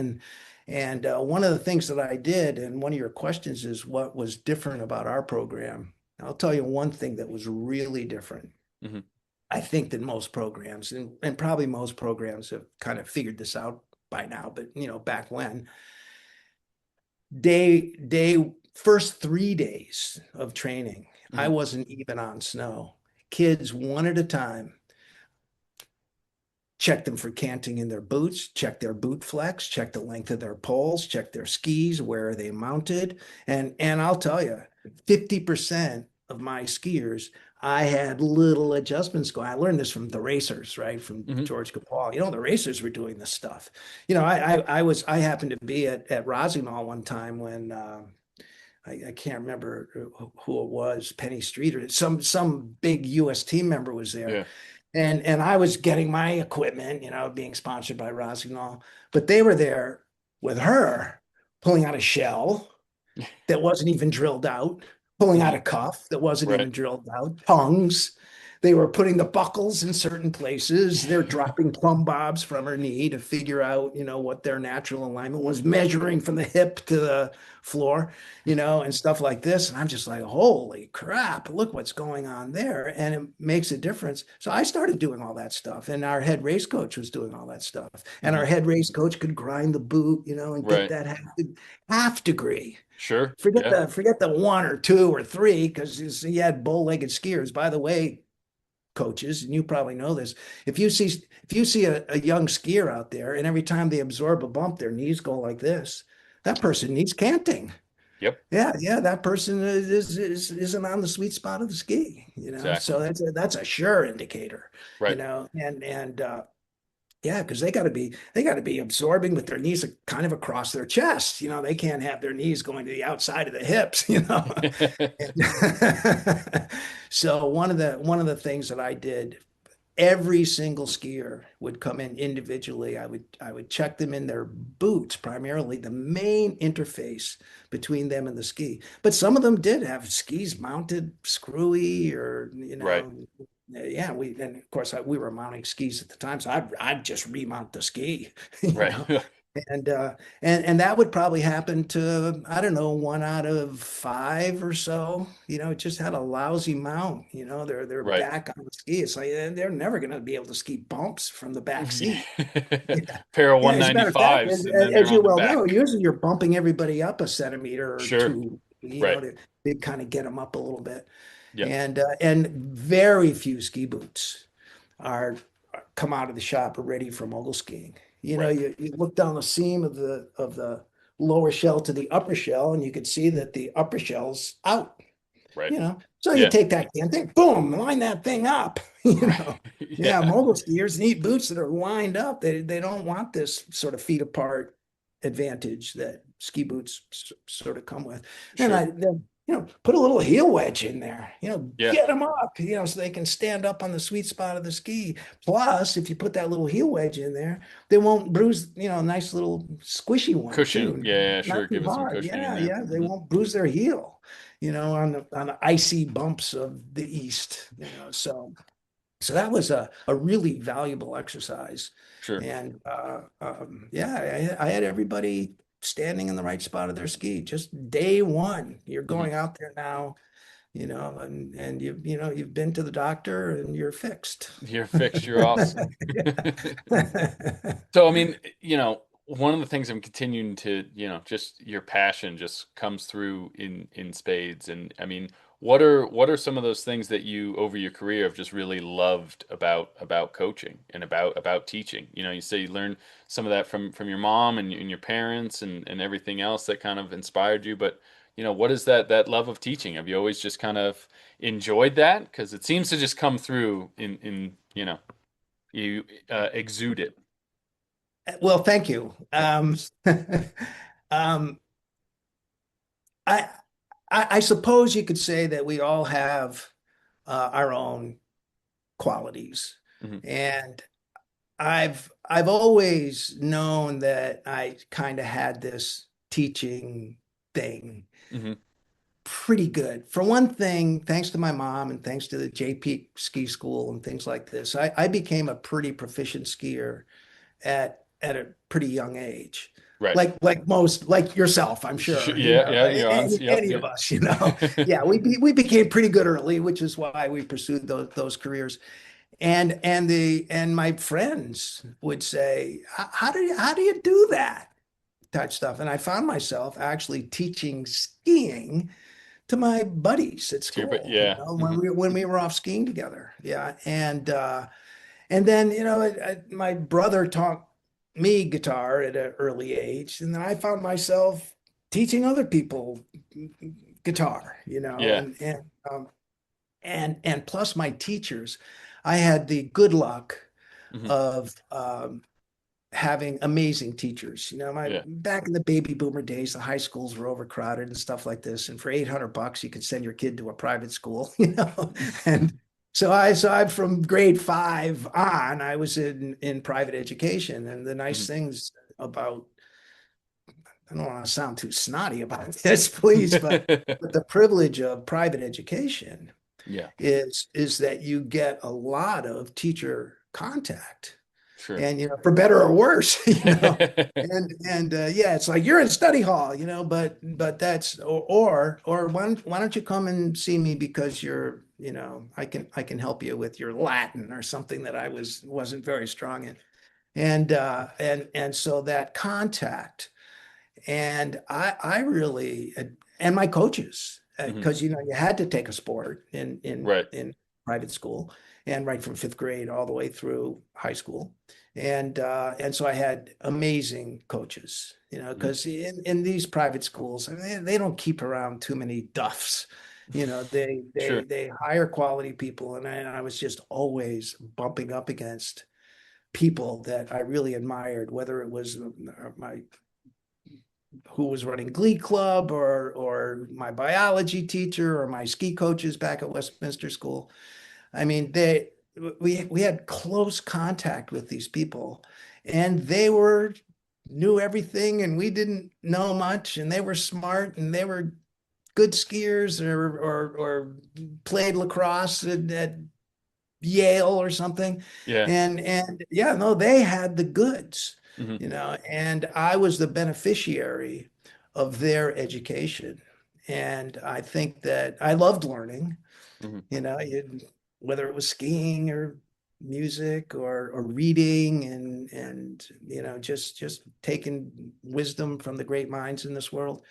And one of the things that I did, and one of your questions is what was different about our program. I'll tell you one thing that was really different. Hmm. I think that most programs, and probably most programs have kind of figured this out by now, but back when day first 3 days of training, I Hmm. wasn't even on snow. Kids one at a time, check them for canting in their boots, check their boot flex, check the length of their poles, check their skis, where are they mounted. And I'll tell you, 50% of my skiers, I had little adjustments going. I learned this from the racers, right? From Hmm. George Capal. The racers were doing this stuff. I happened to be at Rossignol one time when I can't remember who it was, Penny Street or some big US team member was there. Yeah. And I was getting my equipment, being sponsored by Rossignol, but they were there with her pulling out a shell that wasn't even drilled out, pulling out Hmm. a cuff that wasn't even Right. drilled out, tongues. They were putting the buckles in certain places. They're dropping plumb bobs from her knee to figure out, what their natural alignment was, measuring from the hip to the floor, and stuff like this. And I'm just like, holy crap, look what's going on there. And it makes a difference. So I started doing all that stuff. And our head race coach was doing all that stuff. And our Hmm. head race coach could grind the boot, and get Right. that half degree. Sure. Forget Yeah. the one or two or three, because he had bow-legged skiers. By the way, coaches, and you probably know this, if you see a young skier out there and every time they absorb a bump, their knees go like this, that person needs canting. Yep. Yeah, yeah, that person isn't on the sweet spot of the ski, Exactly. So that's a sure indicator, Right. and yeah, because they got to be absorbing with their knees kind of across their chest. They can't have their knees going to the outside of the hips. So one of the things that I did, every single skier would come in individually. I would check them in their boots, primarily the main interface between them and the ski. But some of them did have skis mounted screwy, or Right. yeah, and of course we were mounting skis at the time, so I'd just remount the ski, Right. and and that would probably happen to, I don't know, one out of five or so. It just had a lousy mount. They're Right. back on the ski. It's like they're never going to be able to ski bumps from the back seat. Yeah. Pair of Yeah, as a matter of fact, 195s and then they're as you on the well know, back. usually you're bumping everybody up a centimeter or Sure. two, Right. to kind of get them up a little bit. Yep. And very few ski boots are come out of the shop are ready for mogul skiing. Right. You look down the seam of the lower shell to the upper shell, and you could see that the upper shell's out. Right. So you Yeah. take that can thing, boom, line that thing up. Right. Yeah, Yeah. mogul skiers need boots that are lined up. They don't want this sort of feet apart advantage that ski boots sort of come with. And Sure. then put a little heel wedge in there, Yeah. get them up, so they can stand up on the sweet spot of the ski. Plus, if you put that little heel wedge in there, they won't bruise, a nice little squishy one Cushion. too. Yeah. Yeah, sure. Not too Give it some hard. cushioning Yeah, there. yeah. They Hmm. won't bruise their heel, on the icy bumps of the east, so that was a really valuable exercise. Sure. And yeah, I had everybody standing in the right spot of their ski. Just day one, you're Hmm. going out there now, and you've been to the doctor and you're fixed. You're fixed. You're awesome. Yeah. So, I mean, one of the things I'm continuing to, just your passion just comes through in spades. And I mean, what are some of those things that you over your career have just really loved about coaching and about teaching? You say you learned some of that from your mom and your parents and everything else that kind of inspired you. But what is that love of teaching? Have you always just kind of enjoyed that? Because it seems to just come through in you exude it. Well, thank you. Yep. Um, I, I suppose you could say that we all have our own qualities, Hmm. and I've always known that I kind of had this teaching thing Hmm. pretty good. For one thing, thanks to my mom and thanks to the JP ski school and things like this, I became a pretty proficient skier at a pretty young age. Right. Like yourself, I'm sure, Yeah, yeah, yep, any of yeah. us, yeah, we became pretty good early, which is why we pursued those careers. And my friends would say, how do you do that type stuff? And I found myself actually teaching skiing to my buddies at But school, yeah. when Hmm. we were off skiing together. Yeah, and then my brother taught me guitar at an early age, and then I found myself teaching other people guitar, Yeah. and plus my teachers. I had the good luck Hmm. of having amazing teachers. My Yeah. back in the baby boomer days, the high schools were overcrowded and stuff like this. And for $800, you could send your kid to a private school, And so I from grade 5 on, I was in private education. And the nice Hmm. things about, I don't want to sound too snotty about this, please, but the privilege of private education Yeah. is that you get a lot of teacher contact, Sure. and for better or worse, yeah, it's like you're in study hall, but that's or why don't you come and see me because I can help you with your Latin or something that I wasn't very strong in. And so that contact, and I really, and my coaches, Hmm. because you had to take a sport in in Right. in private school, and right from fifth grade all the way through high school, and so I had amazing coaches, Hmm. because in these private schools, I mean, they don't keep around too many duffs. They they Sure. they hire quality people, and I was just always bumping up against people that I really admired, whether it was my who was running Glee Club, or my biology teacher, or my ski coaches back at Westminster School. I mean, we had close contact with these people, and they knew everything, and we didn't know much, and they were smart, and they were good skiers, or played lacrosse at Yale or something. Yeah. And yeah, no, they had the goods, Hmm. and I was the beneficiary of their education. And I think that I loved learning, Hmm. whether it was skiing or music or reading, and just taking wisdom from the great minds in this world.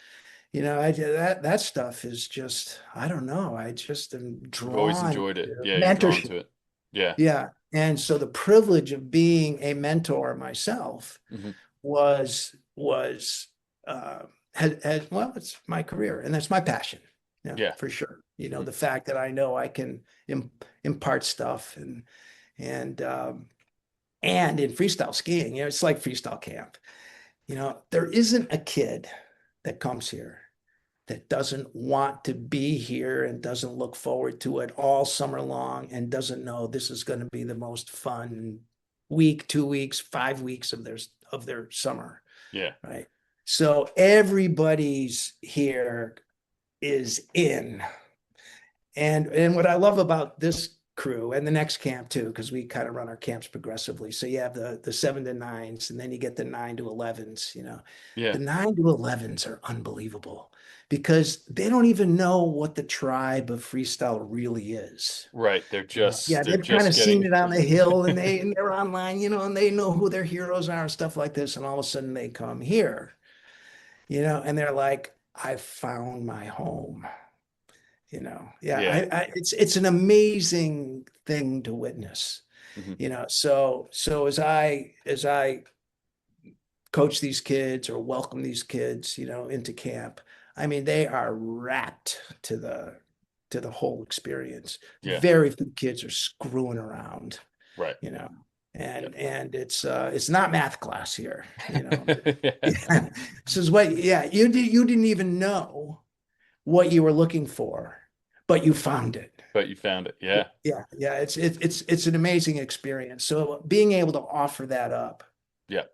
That stuff is just, I don't know. I just am You've always drawn enjoyed it. to Yeah, you're drawn mentorship. to it. Yeah. Yeah. And so the privilege of being a mentor myself Hmm. was well, it's my career, and that's my passion. Yeah, Yeah. for sure. Hmm. The fact that I know I can impart stuff, and and in freestyle skiing, it's like freestyle camp. There isn't a kid that comes here that doesn't want to be here and doesn't look forward to it all summer long, and doesn't know this is going to be the most fun week, 2 weeks, 5 weeks of their summer, Yeah. right? So everybody's here is in. And what I love about this crew and the next camp too, because we kind of run our camps progressively. So you have the 7 to 9s, and then you get the 9 to 11s. The Yeah. 9 to 11s are unbelievable, because they don't even know what the tribe of freestyle really is. Right. Yeah, They're they've kind just of seen getting. it on the hill, and they're online, and they know who their heroes are and stuff like this. And all of a sudden they come here, and they're like, I found my home. Yeah, Yeah. it's an amazing thing to witness. Hmm. So as I coach these kids or welcome these kids, into camp, I mean, they are wrapped to the whole experience. Yeah. Very few kids are screwing around, Right. you know, Yeah. and it's not math class here. Yeah. Yeah. This is what, yeah, you didn't even know what you were looking for, but you found it. But you found it. Yeah. Yeah. It's an amazing experience. So being able to offer that up, Yeah.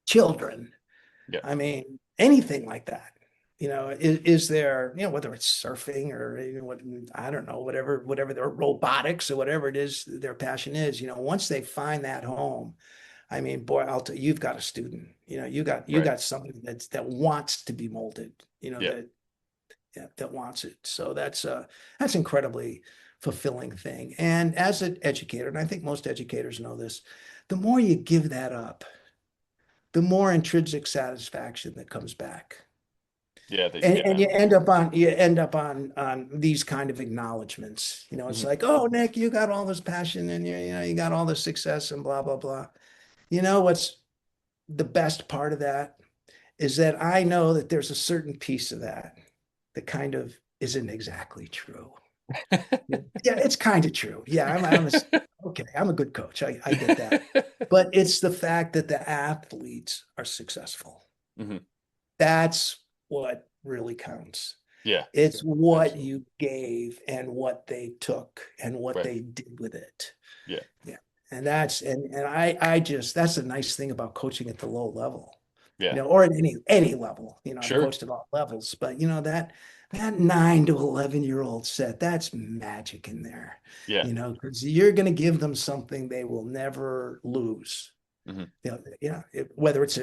children, Yeah. I mean, anything like that. Is there, whether it's surfing or what, I don't know, whatever their robotics or whatever it is their passion is, once they find that home, I mean, boy, I'll tell you, you've got a student, you Right. got somebody that wants to be molded, Yeah. that yeah, that wants it. So that's incredibly fulfilling thing. And as an educator, and I think most educators know this, the more you give that up, the more intrinsic satisfaction that comes back. Yeah. That you And get and out you of it. end up on these kind of acknowledgments. It's Hmm. like, oh, Nick, you got all this passion, and you got all this success, and blah blah blah. What's the best part of that is that I know that there's a certain piece of that kind of isn't exactly true. Yeah, it's kind of true. Yeah, okay. I'm a good coach. I get that. But it's the fact that the athletes are successful. Hmm. That's what really counts. Yeah. It's what Absolutely. you gave, and what they took, and what Right. they did with it. Yeah. Yeah. And that's a nice thing about coaching at the low level, Yeah. or at any level. I've Sure. coached at all levels, but that That 9 to 11-year-old set, that's magic in there, Yeah. because you're going to give them something they will never lose. Hmm. Whether it's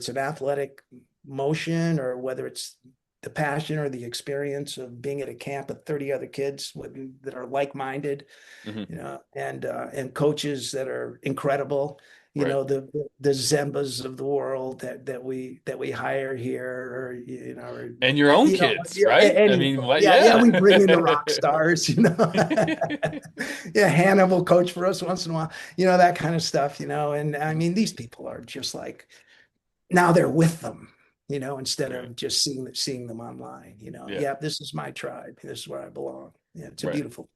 an athletic motion or whether it's the passion or the experience of being at a camp with 30 other kids that are like-minded, Hmm. and coaches that are incredible. Right. The Zembas of the world that we hire here, or And your own kids, right? I mean, anybody. what? Yeah, Yeah. we bring in the rock stars. Yeah, Hannibal coach for us once in a while. That kind of stuff. And I mean, these people are just like now they're with them. Instead Right. of just seeing them online. Yeah. Yeah, this is my tribe. This is where I belong. Yeah, it's a Right. beautiful.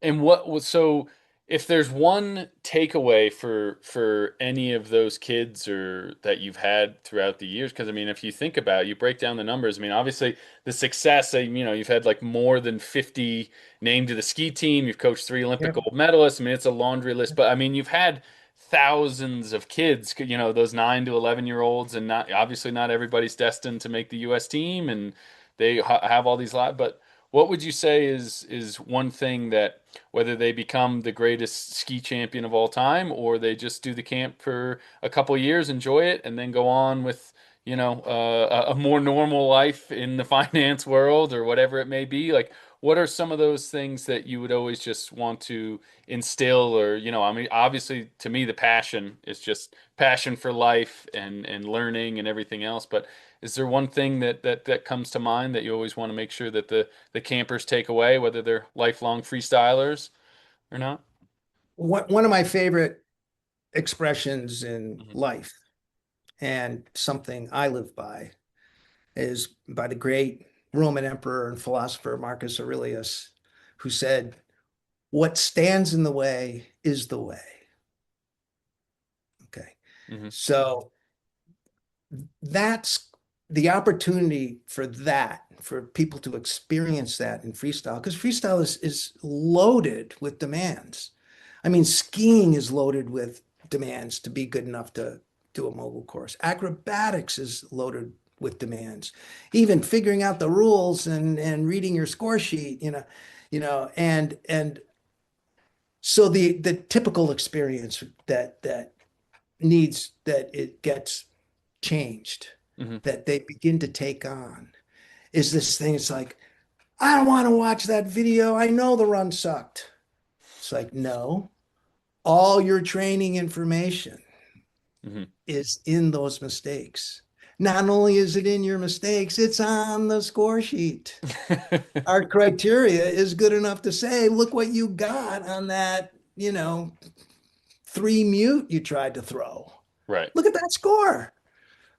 And what was so if there's one takeaway for any of those kids or that you've had throughout the years, because I mean, if you think about it, you break down the numbers. I mean, obviously the success, you've had like more than 50 named to the ski team. You've coached three Olympic Yeah. gold medalists. I mean, it's a laundry list, but I mean, you've had thousands of kids, those 9 to 11-year-olds, and not obviously not everybody's destined to make the U.S. team, and they have all these lives, but what would you say is one thing that whether they become the greatest ski champion of all time or they just do the camp for a couple of years, enjoy it, and then go on with, a more normal life in the finance world or whatever it may be? Like, what are some of those things that you would always just want to instill or, I mean, obviously to me, the passion is just passion for life and learning and everything else. But is there one thing that comes to mind that you always want to make sure that the campers take away, whether they're lifelong freestylers or not? One of my favorite expressions in Hmm. life and something I live by is by the great Roman emperor and philosopher Marcus Aurelius, who said, "What stands in the way is the way." Okay. Hmm. So that's the opportunity for people to experience that in freestyle, because freestyle is loaded with demands. I mean, skiing is loaded with demands to be good enough to do a mogul course. Acrobatics is loaded with demands. Even figuring out the rules and reading your score sheet, and so the typical experience that needs that it gets changed, Hmm. that they begin to take on, is this thing. It's like, I don't want to watch that video. I know the run sucked. It's like, no, all your training information Hmm. is in those mistakes. Not only is it in your mistakes, it's on the score sheet. Our criteria is good enough to say, look what you got on that, 3 mute you tried to throw. Right. Look at that score.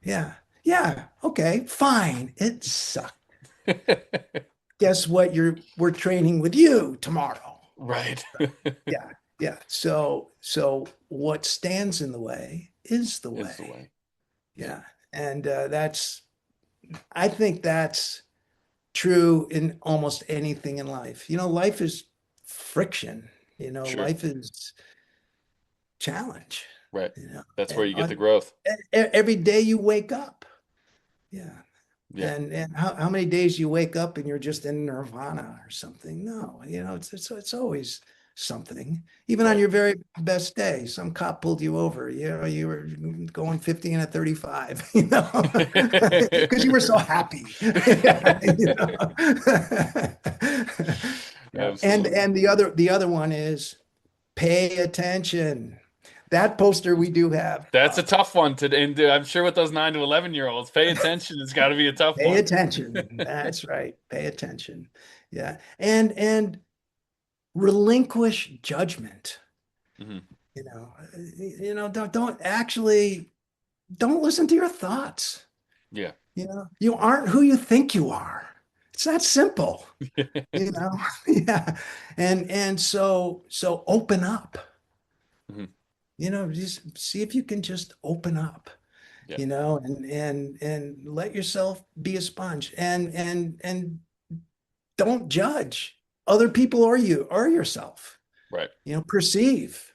Yeah. Yeah. Okay. Fine. It sucked. Guess what? We're training with you tomorrow. Right. Yeah. Yeah. So what stands in the way is the Is the way. way. Yeah. Yeah. And I think that's true in almost anything in life. Life is friction. Sure. Life is challenge. Right. You know, That's where and you get the growth. every day you wake up. Yeah. Yeah. And how many days you wake up and you're just in nirvana or something? No, it's always something. Even on Right. your very best day, some cop pulled you over. You were going 50 and a 35, because you were so happy. Yeah, yeah. And Absolutely. and the other one is pay attention. That poster we do have That's a up. tough one to, and I'm sure with those 9 to 11-year-olds, pay attention. It's got to be a tough Pay one. attention. That's right. Pay attention. Yeah. And relinquish judgment. Hmm. Don't listen to your thoughts. Yeah. You aren't who you think you are. It's that simple, you know. Yeah. And so open up. Hmm. Just see if you can just open up, Yeah. and let yourself be a sponge, and don't judge other people or you or yourself. Right. Perceive.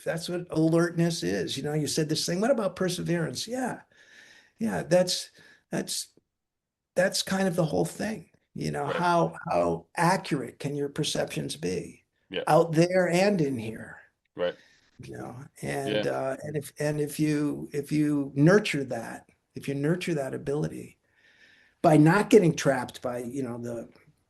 That's what alertness is. You said this thing. What about perseverance? Yeah. Yeah. That's kind of the whole thing. Right. How accurate can your perceptions be Yeah. out there and in here? Right. And Yeah. if you nurture that, if you nurture that ability by not getting trapped by,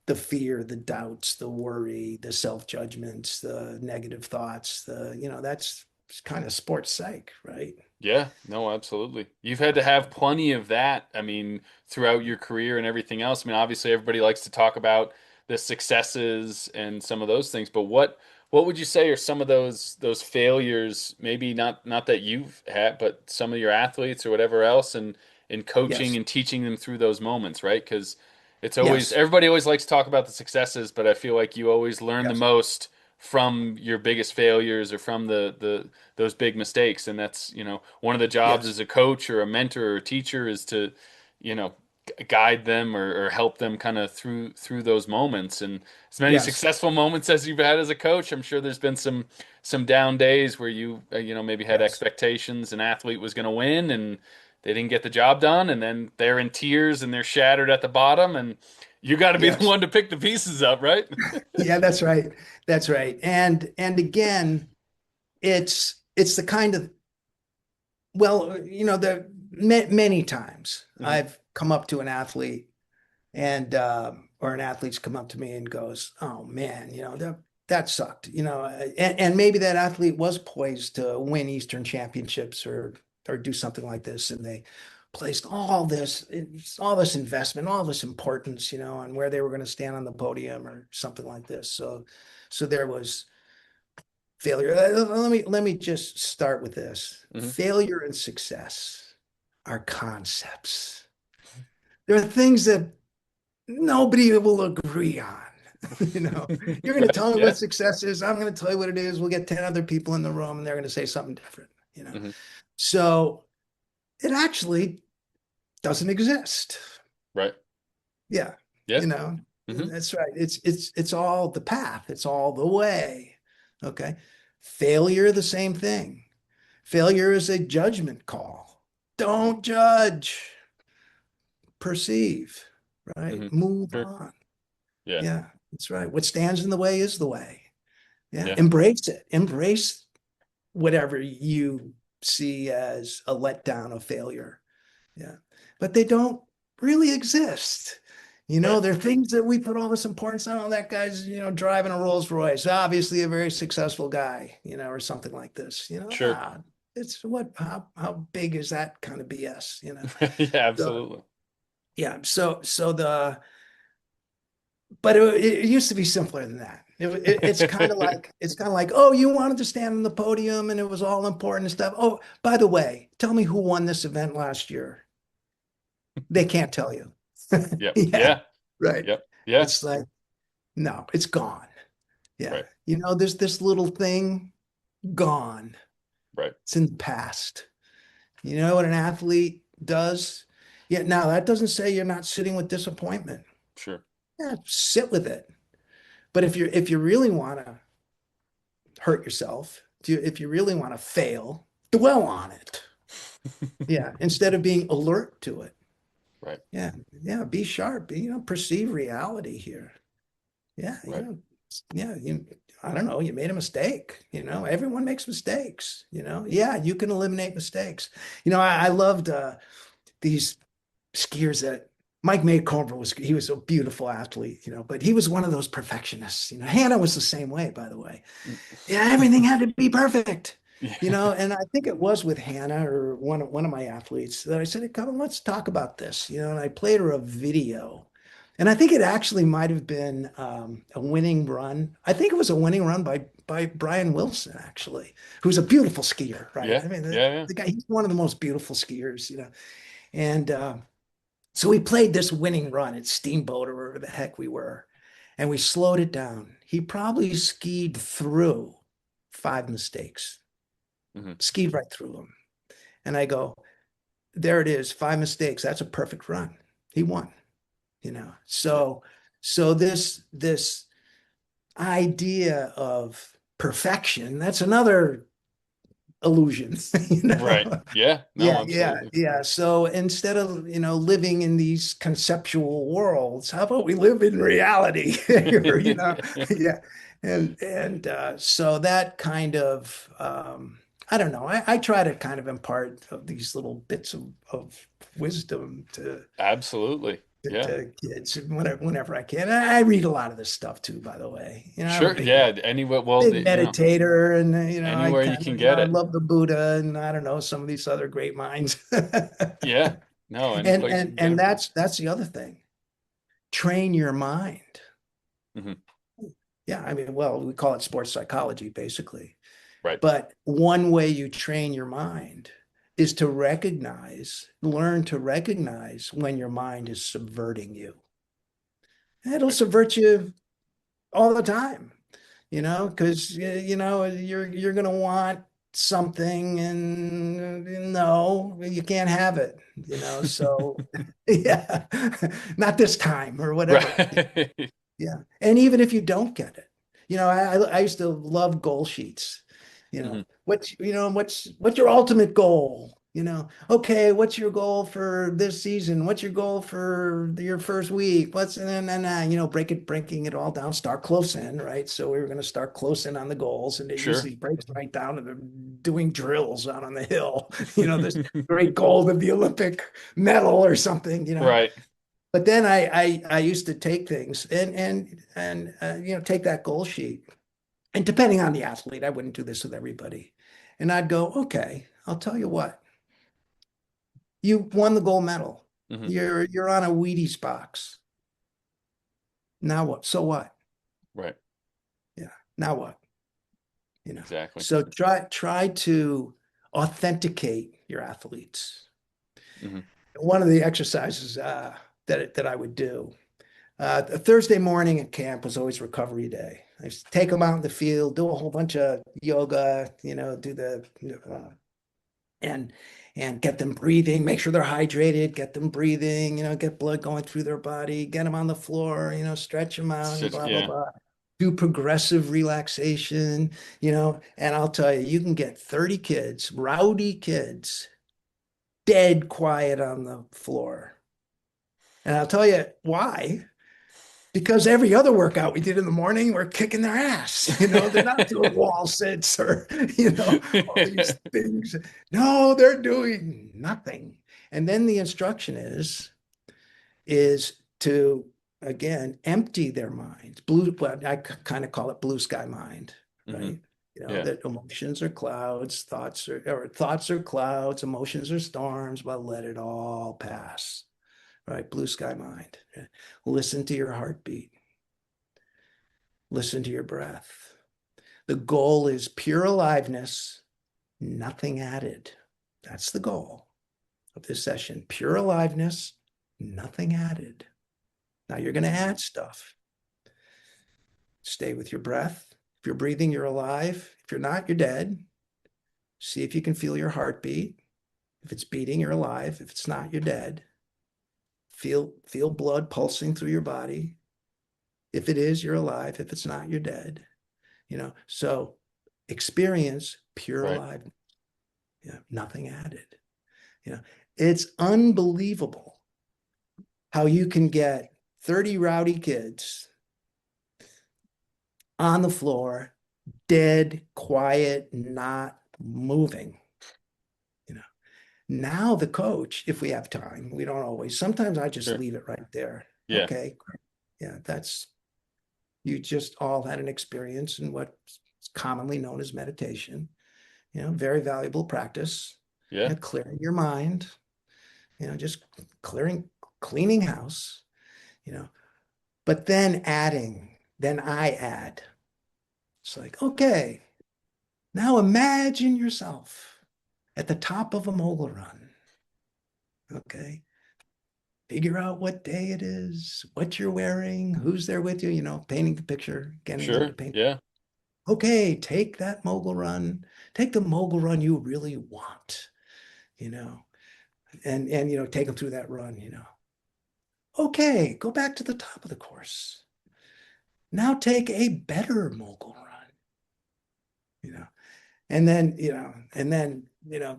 the fear, the doubts, the worry, the self-judgments, the negative thoughts, that's kind of sports psych, right? Yeah, no, absolutely. You've had to have plenty of that, I mean, throughout your career and everything else. I mean, obviously everybody likes to talk about the successes and some of those things, but what would you say are some of those failures, maybe not that you've had, but some of your athletes or whatever else and in coaching Yes. and teaching them through those moments, right? Because it's always Yes. everybody always likes to talk about the successes, but I feel like you always learn the Yes. most from your biggest failures or from the those big mistakes. And that's, one of the jobs Yes. as a coach or a mentor or a teacher is to, you know, guide them or help them kind of through those moments. And as many Yes. successful moments as you've had as a coach, I'm sure there's been some down days where maybe had Yes. expectations an athlete was going to win and they didn't get the job done, and then they're in tears and they're shattered at the bottom, and you got to be the Yes. one to pick the pieces up, right? Yeah, that's right. That's right. And again, it's the kind of, well, the many times Hmm. I've come up to an athlete and or an athlete's come up to me and goes, "Oh man, that sucked," and maybe that athlete was poised to win Eastern championships or do something like this, and they placed all this investment, all this importance, on where they were going to stand on the podium or something like this. So there was failure. Let me just start with this. Hmm. Failure and success are concepts. There are things that nobody will agree on. You know, you're going to Right. tell me Yeah. what success is. I'm going to tell you what it is. We'll get 10 other people in the room and they're going to say something different. Hmm. So it actually doesn't exist. Right. Yeah. Yeah. You know, Hmm. that's right. It's all the path. It's all the way. Okay. Failure, the same thing. Failure is a judgment call. Hmm. Don't judge, perceive, right? Hmm. Move Sure. on. Yeah. Yeah, that's right. What stands in the way is the way. Yeah, Yeah. embrace it. Embrace whatever you see as a letdown, a failure. Yeah, but they don't really exist. Right. They're things that we put all this importance on. Oh, that guy's, driving a Rolls Royce, obviously a very successful guy, or something like this. Sure. It's how big is that kind of BS? Yeah, So absolutely. yeah, but it used to be simpler than that. It's kind of like, oh, you wanted to stand on the podium and it was all important and stuff. Oh, by the way, tell me who won this event last year. They can't tell you. Yep. Yeah, Yeah. right. Yep. Yeah. It's like, no, it's gone. Yeah. Right. There's this little thing gone. Right. It's in the past. You know what an athlete does? Yeah, now that doesn't say you're not sitting with disappointment. Sure. Yeah, sit with it. But if you really want to hurt yourself, if you really want to fail, dwell on it. Yeah, instead of being alert to it. Right. Yeah, yeah, be sharp. Perceive reality here. Yeah, Right. yeah, I don't know, you made a mistake. Everyone makes mistakes. Yeah, you can eliminate mistakes. I loved these skiers that Mike Maycomer he was a beautiful athlete, but he was one of those perfectionists. Hannah was the same way, by the way. Yeah, everything had to be perfect. Yeah. And I think it was with Hannah or one of my athletes that I said, "Come on, let's talk about this." And I played her a video, and I think it actually might have been a winning run. I think it was a winning run by Brian Wilson, actually, who's a beautiful skier, right? Yeah. I mean, the, Yeah. Yeah. the guy, he's one of the most beautiful skiers. And so we played this winning run at Steamboat or wherever the heck we were, and we slowed it down. He probably skied through 5 mistakes, Hmm. skied right through them. And I go, there it is, 5 mistakes. That's a perfect run. He won, you know. Yeah. So this idea of perfection, that's another illusion, you Right. know? Yeah. No, Yeah, yeah, absolutely. yeah. So instead of, living in these conceptual worlds, how about we live in reality? Yeah. So that kind of, I don't know. I try to kind of impart these little bits of wisdom Absolutely. Yeah. to kids whenever I can. I read a lot of this stuff too, by the way. I'm a Sure. Yeah. Anyway, well, big meditator, and I anywhere you kind can of, get I it. love the Buddha, and I don't know, some of these other great minds. Yeah. No, any And place you and can get and them. that's the other thing. Train your mind. Hmm. Yeah, I mean, well, we call it sports psychology, basically. Right. But one way you train your mind is to learn to recognize when your mind is subverting you. It'll Right. subvert you all the time, because you're gonna want something, and no, you can't have it, so yeah, not this time or whatever. Right. Yeah. And even if you don't get it, I used to love goal sheets. Hmm. What's your ultimate goal? Okay, what's your goal for this season? What's your goal for your first week? Breaking it all down, start close in, right? So we were going to start close in on the goals, and it Sure. usually breaks right down to the doing drills out on the hill, this great goal of the Olympic medal or something. Right. But then I used to take things take that goal sheet, and depending on the athlete, I wouldn't do this with everybody, and I'd go, okay, I'll tell you what, you won the gold medal, Hmm. you're on a Wheaties box. Now what? So what? Right. Yeah. Now what? Exactly. So try to authenticate your athletes. Hmm. One of the exercises that I would do. A Thursday morning at camp was always recovery day. I used to take them out in the field, do a whole bunch of yoga, do the and get them breathing, make sure they're hydrated, get them breathing, get blood going through their body, get them on the floor, stretch them out and blah blah Yeah. blah. Do progressive relaxation, and I'll tell you, you can get 30 kids, rowdy kids, dead quiet on the floor. And I'll tell you why. Because every other workout we did in the morning, we're kicking their ass. They're not doing wall sits or, all these things. No, they're doing nothing. And then the instruction is to, again, empty their minds. Well, I kind of call it blue sky mind, Hmm. right? Yeah. That emotions are clouds, thoughts are clouds, emotions are storms, but let it all pass, right? Blue sky mind. Listen to your heartbeat. Listen to your breath. The goal is pure aliveness, nothing added. That's the goal of this session. Pure aliveness, nothing added. Now you're going to add stuff. Stay with your breath. If you're breathing, you're alive. If you're not, you're dead. See if you can feel your heartbeat. If it's beating, you're alive. If it's not, you're dead. Feel blood pulsing through your body. If it is, you're alive. If it's not, you're dead. So experience pure Right. aliveness. Nothing added. You know, it's unbelievable how you can get 30 rowdy kids on the floor, dead, quiet, not moving. You know, now the coach, if we have time, we don't always, sometimes I just Sure. leave it right there. Yeah. Okay. Yeah, you just all had an experience in what's commonly known as meditation, very valuable practice, Yeah. clearing your mind, just cleaning house, you know, but then I add. It's like, okay, now imagine yourself at the top of a mogul run. Okay. Figure out what day it is, what you're wearing, who's there with you, painting the picture, getting them to Sure. paint. Yeah. Okay, take that mogul run, take the mogul run you really want, you know, and take them through that run. Okay, go back to the top of the course. Now take a better mogul run, you know, and then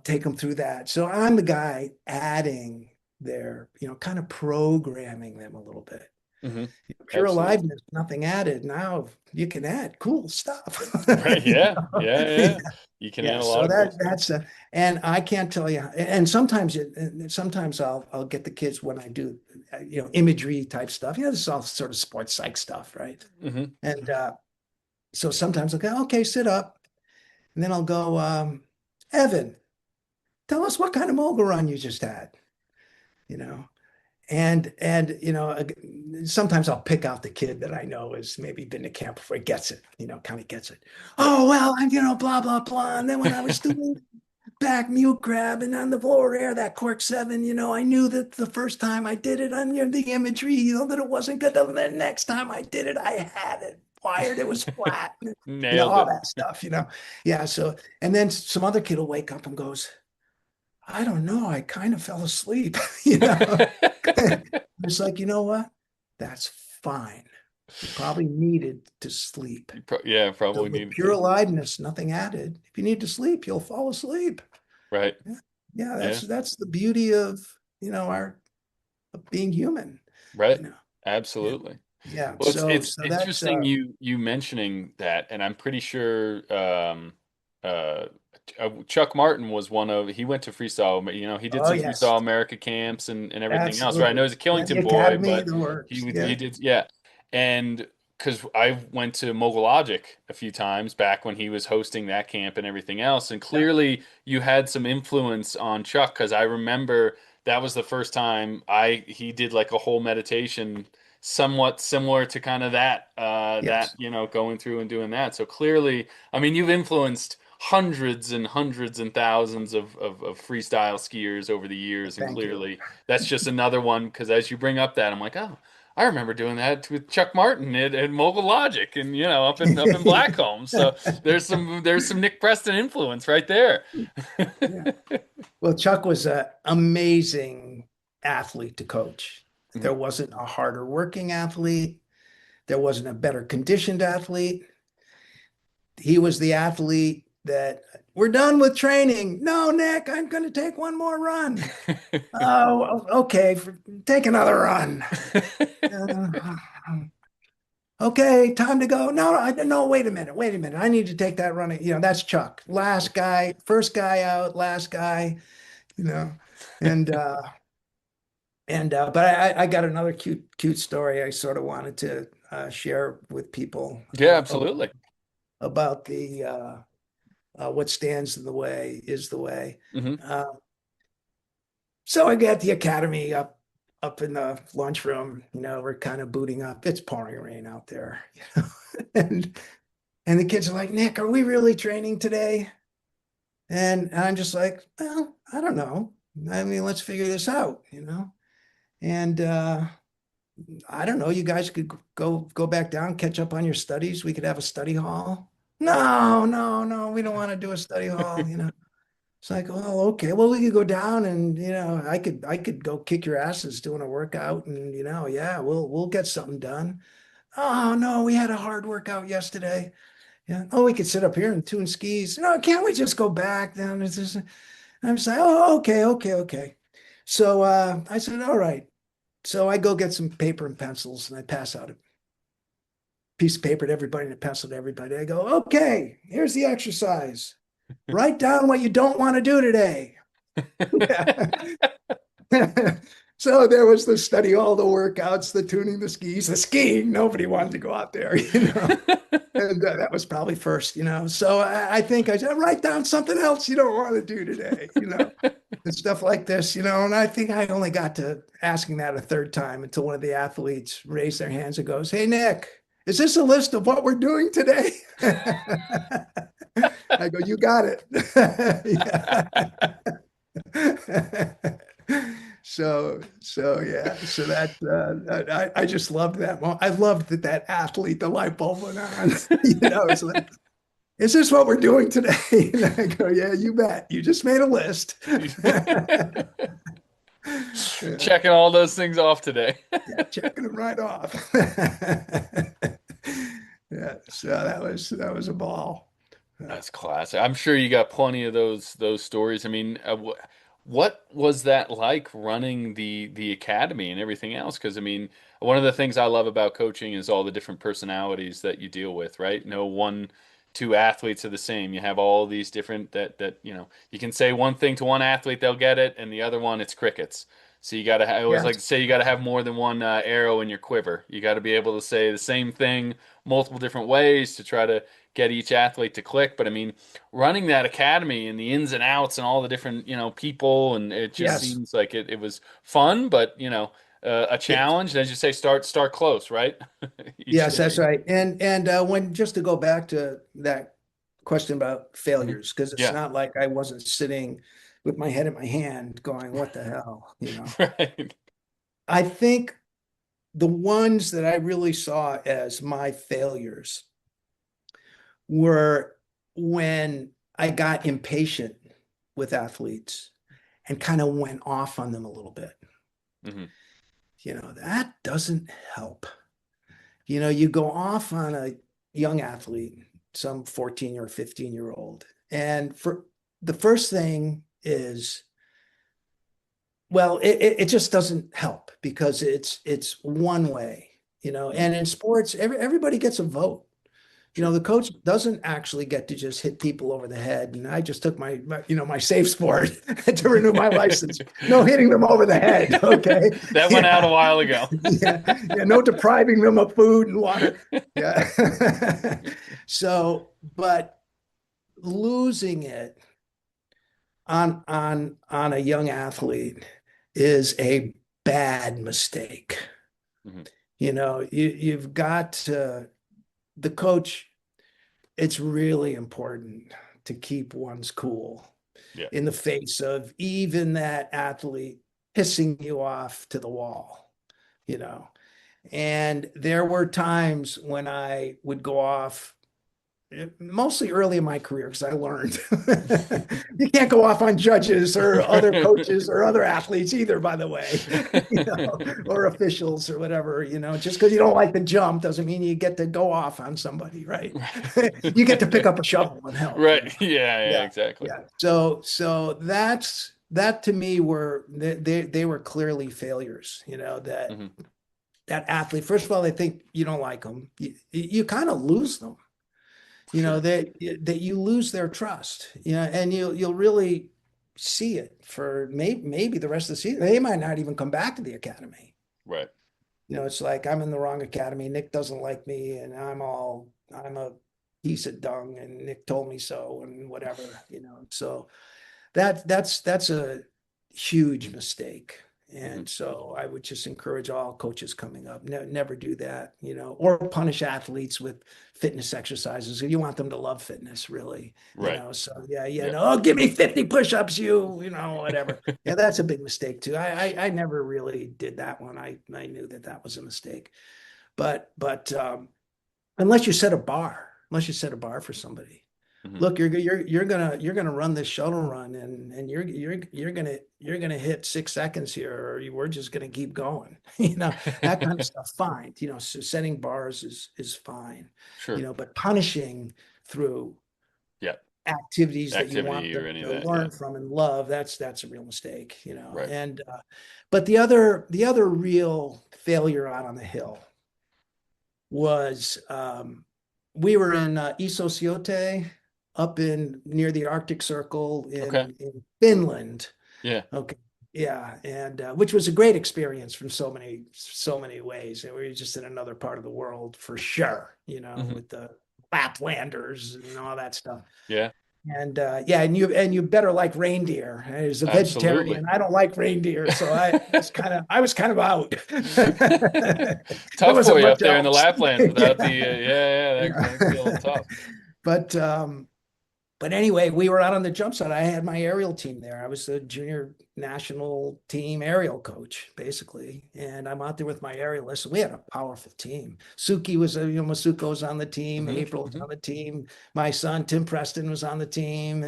take them through that. So I'm the guy adding their, kind of programming them a little bit. Hmm. Pure Absolutely. aliveness, nothing added. Now you can add cool stuff. Right. You Yeah. know? Yeah. Yeah. Yeah. You can add Yeah, a lot so of cool that stuff. that's and I can't tell you. And sometimes I'll get the kids when I do, imagery type stuff. This is all sort of sports psych stuff, right? Hmm. And so sometimes I'll go, okay, sit up, and then I'll go, Evan, tell us what kind of mogul run you just had, you know. And sometimes I'll pick out the kid that I know has maybe been to camp before, he gets it, kind of gets it. Right. Oh, well, I'm, blah, blah, blah. And then when I was doing back mute grab and on the floor air, that cork seven, I knew that the first time I did it on the imagery, that it wasn't good. And the next time I did it, I had it wired, it was flat, Nailed all it. that stuff. Yeah. So, and then some other kid will wake up and goes, I don't know, I kind of fell asleep, It's like, you know what? That's fine. You probably needed to sleep. Yeah, So probably with needed pure to. aliveness, nothing added. If you need to sleep, you'll fall asleep. Right. Yeah, yeah, that's Yeah. that's the beauty of, our of being human, Right. you know. Yeah, Absolutely. yeah. Well, it's So it's so that's interesting you mentioning that, and I'm pretty sure uh Chuck Martin was one of he went to Freestyle, he did oh some yes, Freestyle America camps and everything else, right? I know absolutely. he's a Yeah, the Killington boy, academy, but the works. he Yeah, did, yeah. And because I went to Mogul Logic a few times back when he was hosting that camp and everything else, and yeah, clearly you had some influence on Chuck because I remember that was the first time I he did like a whole meditation somewhat similar to kind of that yes. going through and doing that. So clearly, I mean, you've influenced hundreds and thousands of freestyle skiers over the years, and Thank you. clearly that's just another one because as you bring up that, I'm like, oh, I remember doing that with Chuck Martin at Mogul Logic and up in Blackcomb. So there's some Nick Preston influence right there. Yeah. Well, Chuck was an amazing athlete to coach. There Mhm. wasn't a harder working athlete. There wasn't a better conditioned athlete. He was the athlete that we're done with training. No, Nick, I'm going to take one more run. Oh, okay. Take another run. Uh, okay, time to go. No, no, wait a minute. Wait a minute. I need to take that run. That's Chuck. Last guy, first guy out, last guy, you know. And but I got another cute story I sort of wanted to share with people Yeah, absolutely. about the what stands in the way is the way. Hmm. Uh, so I get the academy up in the lunchroom. We're kind of booting up. It's pouring rain out there, and the kids are like, Nick, are we really training today? And I'm just like, well, I don't know. I mean, let's figure this out. And I don't know. You guys could go back down, catch up on your studies. We could have a study hall. No, no, no. We don't want to do a study hall. It's like, well, okay. Well, we could go down and I could go kick your asses doing a workout and yeah, we'll get something done. Oh no, we had a hard workout yesterday. Yeah. Oh, we could sit up here and tune skis. No, can't we just go back then? I'm saying, oh, okay, okay, okay. So I said, all right. So I go get some paper and pencils and I pass out a piece of paper to everybody and a pencil to everybody. I go, okay, here's the exercise. Write down what you don't want to do today. So there was the study, all the workouts, the tuning the skis, the skiing. Nobody wanted to go out there. And that was probably first. So I think I said, write down something else you don't want to do today, and stuff like this. And I think I only got to asking that a third time until one of the athletes raised their hands and goes, hey, Nick, is this a list of what we're doing today? I go, you got it. So yeah, so that I just loved that moment. I loved that athlete, the light bulb went on. It's like, is this what we're doing today? And I go, yeah, you bet. You just made a list. Yeah, Checking all those things off today. yeah, checking them right off. Yeah, so that was a ball. That's classic. I'm sure you got plenty of those stories. I mean, what was that like running the academy and everything else? Because I mean, one of the things I love about coaching is all the different personalities that you deal with, right? No one, two athletes are the same. You have all these different that you can say one thing to one athlete, they'll get it, and the other one, it's crickets. So you got to, I always like to Yes, say you got to have more than one arrow in your quiver. You got to be able to say the same thing multiple different ways to try to get each athlete to click. But I mean, running that academy and the ins and outs and all the different, people, and it just yes, seems like it was fun, but a it, challenge. And as you say, start close, right? Each yes, that's day. right. And when just to go back to that question about Mhm. failures, because it's Yeah. not like I wasn't sitting with my head in my hand going, "What the hell?" Right. I think the ones that I really saw as my failures were when I got impatient with athletes and kind of went off on them a little bit. Hmm. That doesn't help. You go off on a young athlete, some 14 or 15-year-old, and for the first thing is, well, it just doesn't help because it's one way, Hmm. and in sports, everybody gets a vote. Sure. The coach doesn't actually get to just hit people over the head. And I just took my safe sport to renew my license. No hitting them over the head. Okay. That went out a Yeah. while ago. Yeah. Yeah. No depriving them of food and water. Yeah. But losing it on a young athlete is a bad mistake. Hmm. You've got to, the coach, it's really important to keep one's cool Yeah. in the face of even that athlete pissing you off to the wall, you know. And there were times when I would go off, mostly early in my career, because I learned you can't go off on judges or other coaches or other athletes either, by the way, or officials or whatever, just because you don't like the jump doesn't mean you get to go off on somebody, right? You get to pick up a shovel and help, Right. Yeah, yeah, Yeah, exactly. yeah. So that to me were they were clearly failures, that Hmm. that athlete, first of all, they think you don't like them. You kind of lose them, Sure. that you lose their trust, and you'll really see it for maybe the rest of the season. They might not even come back to the academy. Right. It's like I'm in the wrong academy. Nick doesn't like me, and I'm a piece of dung, and Nick told me so, and whatever. So that's a huge mistake. Hmm. And so I would just encourage all coaches coming up, never do that, or punish athletes with fitness exercises. You want them to love fitness, really, Right. So yeah, yeah, Yeah. no, oh, give me 50 push-ups, whatever. Yeah, that's a big mistake too. I never really did that one. I knew that was a mistake. But unless you set a bar for somebody, Hmm. look, you're gonna run this shuttle run, and you're gonna hit 6 seconds here, or we're just gonna keep going. That kind of stuff. Fine. So setting bars is fine. Sure. But punishing through Yeah. activities that you want Activity or them any of to that. Yeah. learn from and love, that's a real mistake. Right. And but the other real failure out on the hill was we were in Isosjote up in near the Arctic Circle Okay. in Finland. Yeah. Okay. Yeah, and which was a great experience from so many ways. And we were just in another part of the world for sure, Hmm. with the Laplanders and all that stuff. Yeah. And yeah, and you better like reindeer. As a Absolutely. vegetarian, I don't like reindeer, so I was kind of out. There Tough for wasn't you up much there in the else. Laplands without the Yeah. yeah, that can be a little Yeah. tough. But anyway, we were out on the jump side. I had my aerial team there. I was the junior national team aerial coach, basically. And I'm out there with my aerialists. We had a powerful team. Suki was, Masuko was on the team. Hmm. April was Hmm. on the team. My son, Tim Preston, was on the team.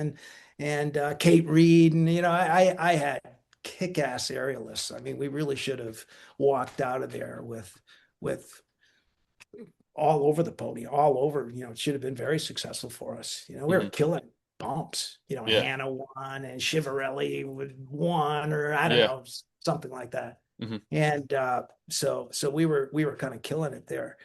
And Kate Reed. And, I had kick-ass aerialists. I mean, we really should have walked out of there with all over the podium, all over, it should have been very successful for us. We were Hmm. killing bumps, Yeah. Hannah won and Chiavarelli would won, or I don't Yeah. know, something like that. Hmm. And so we were kind of killing it there.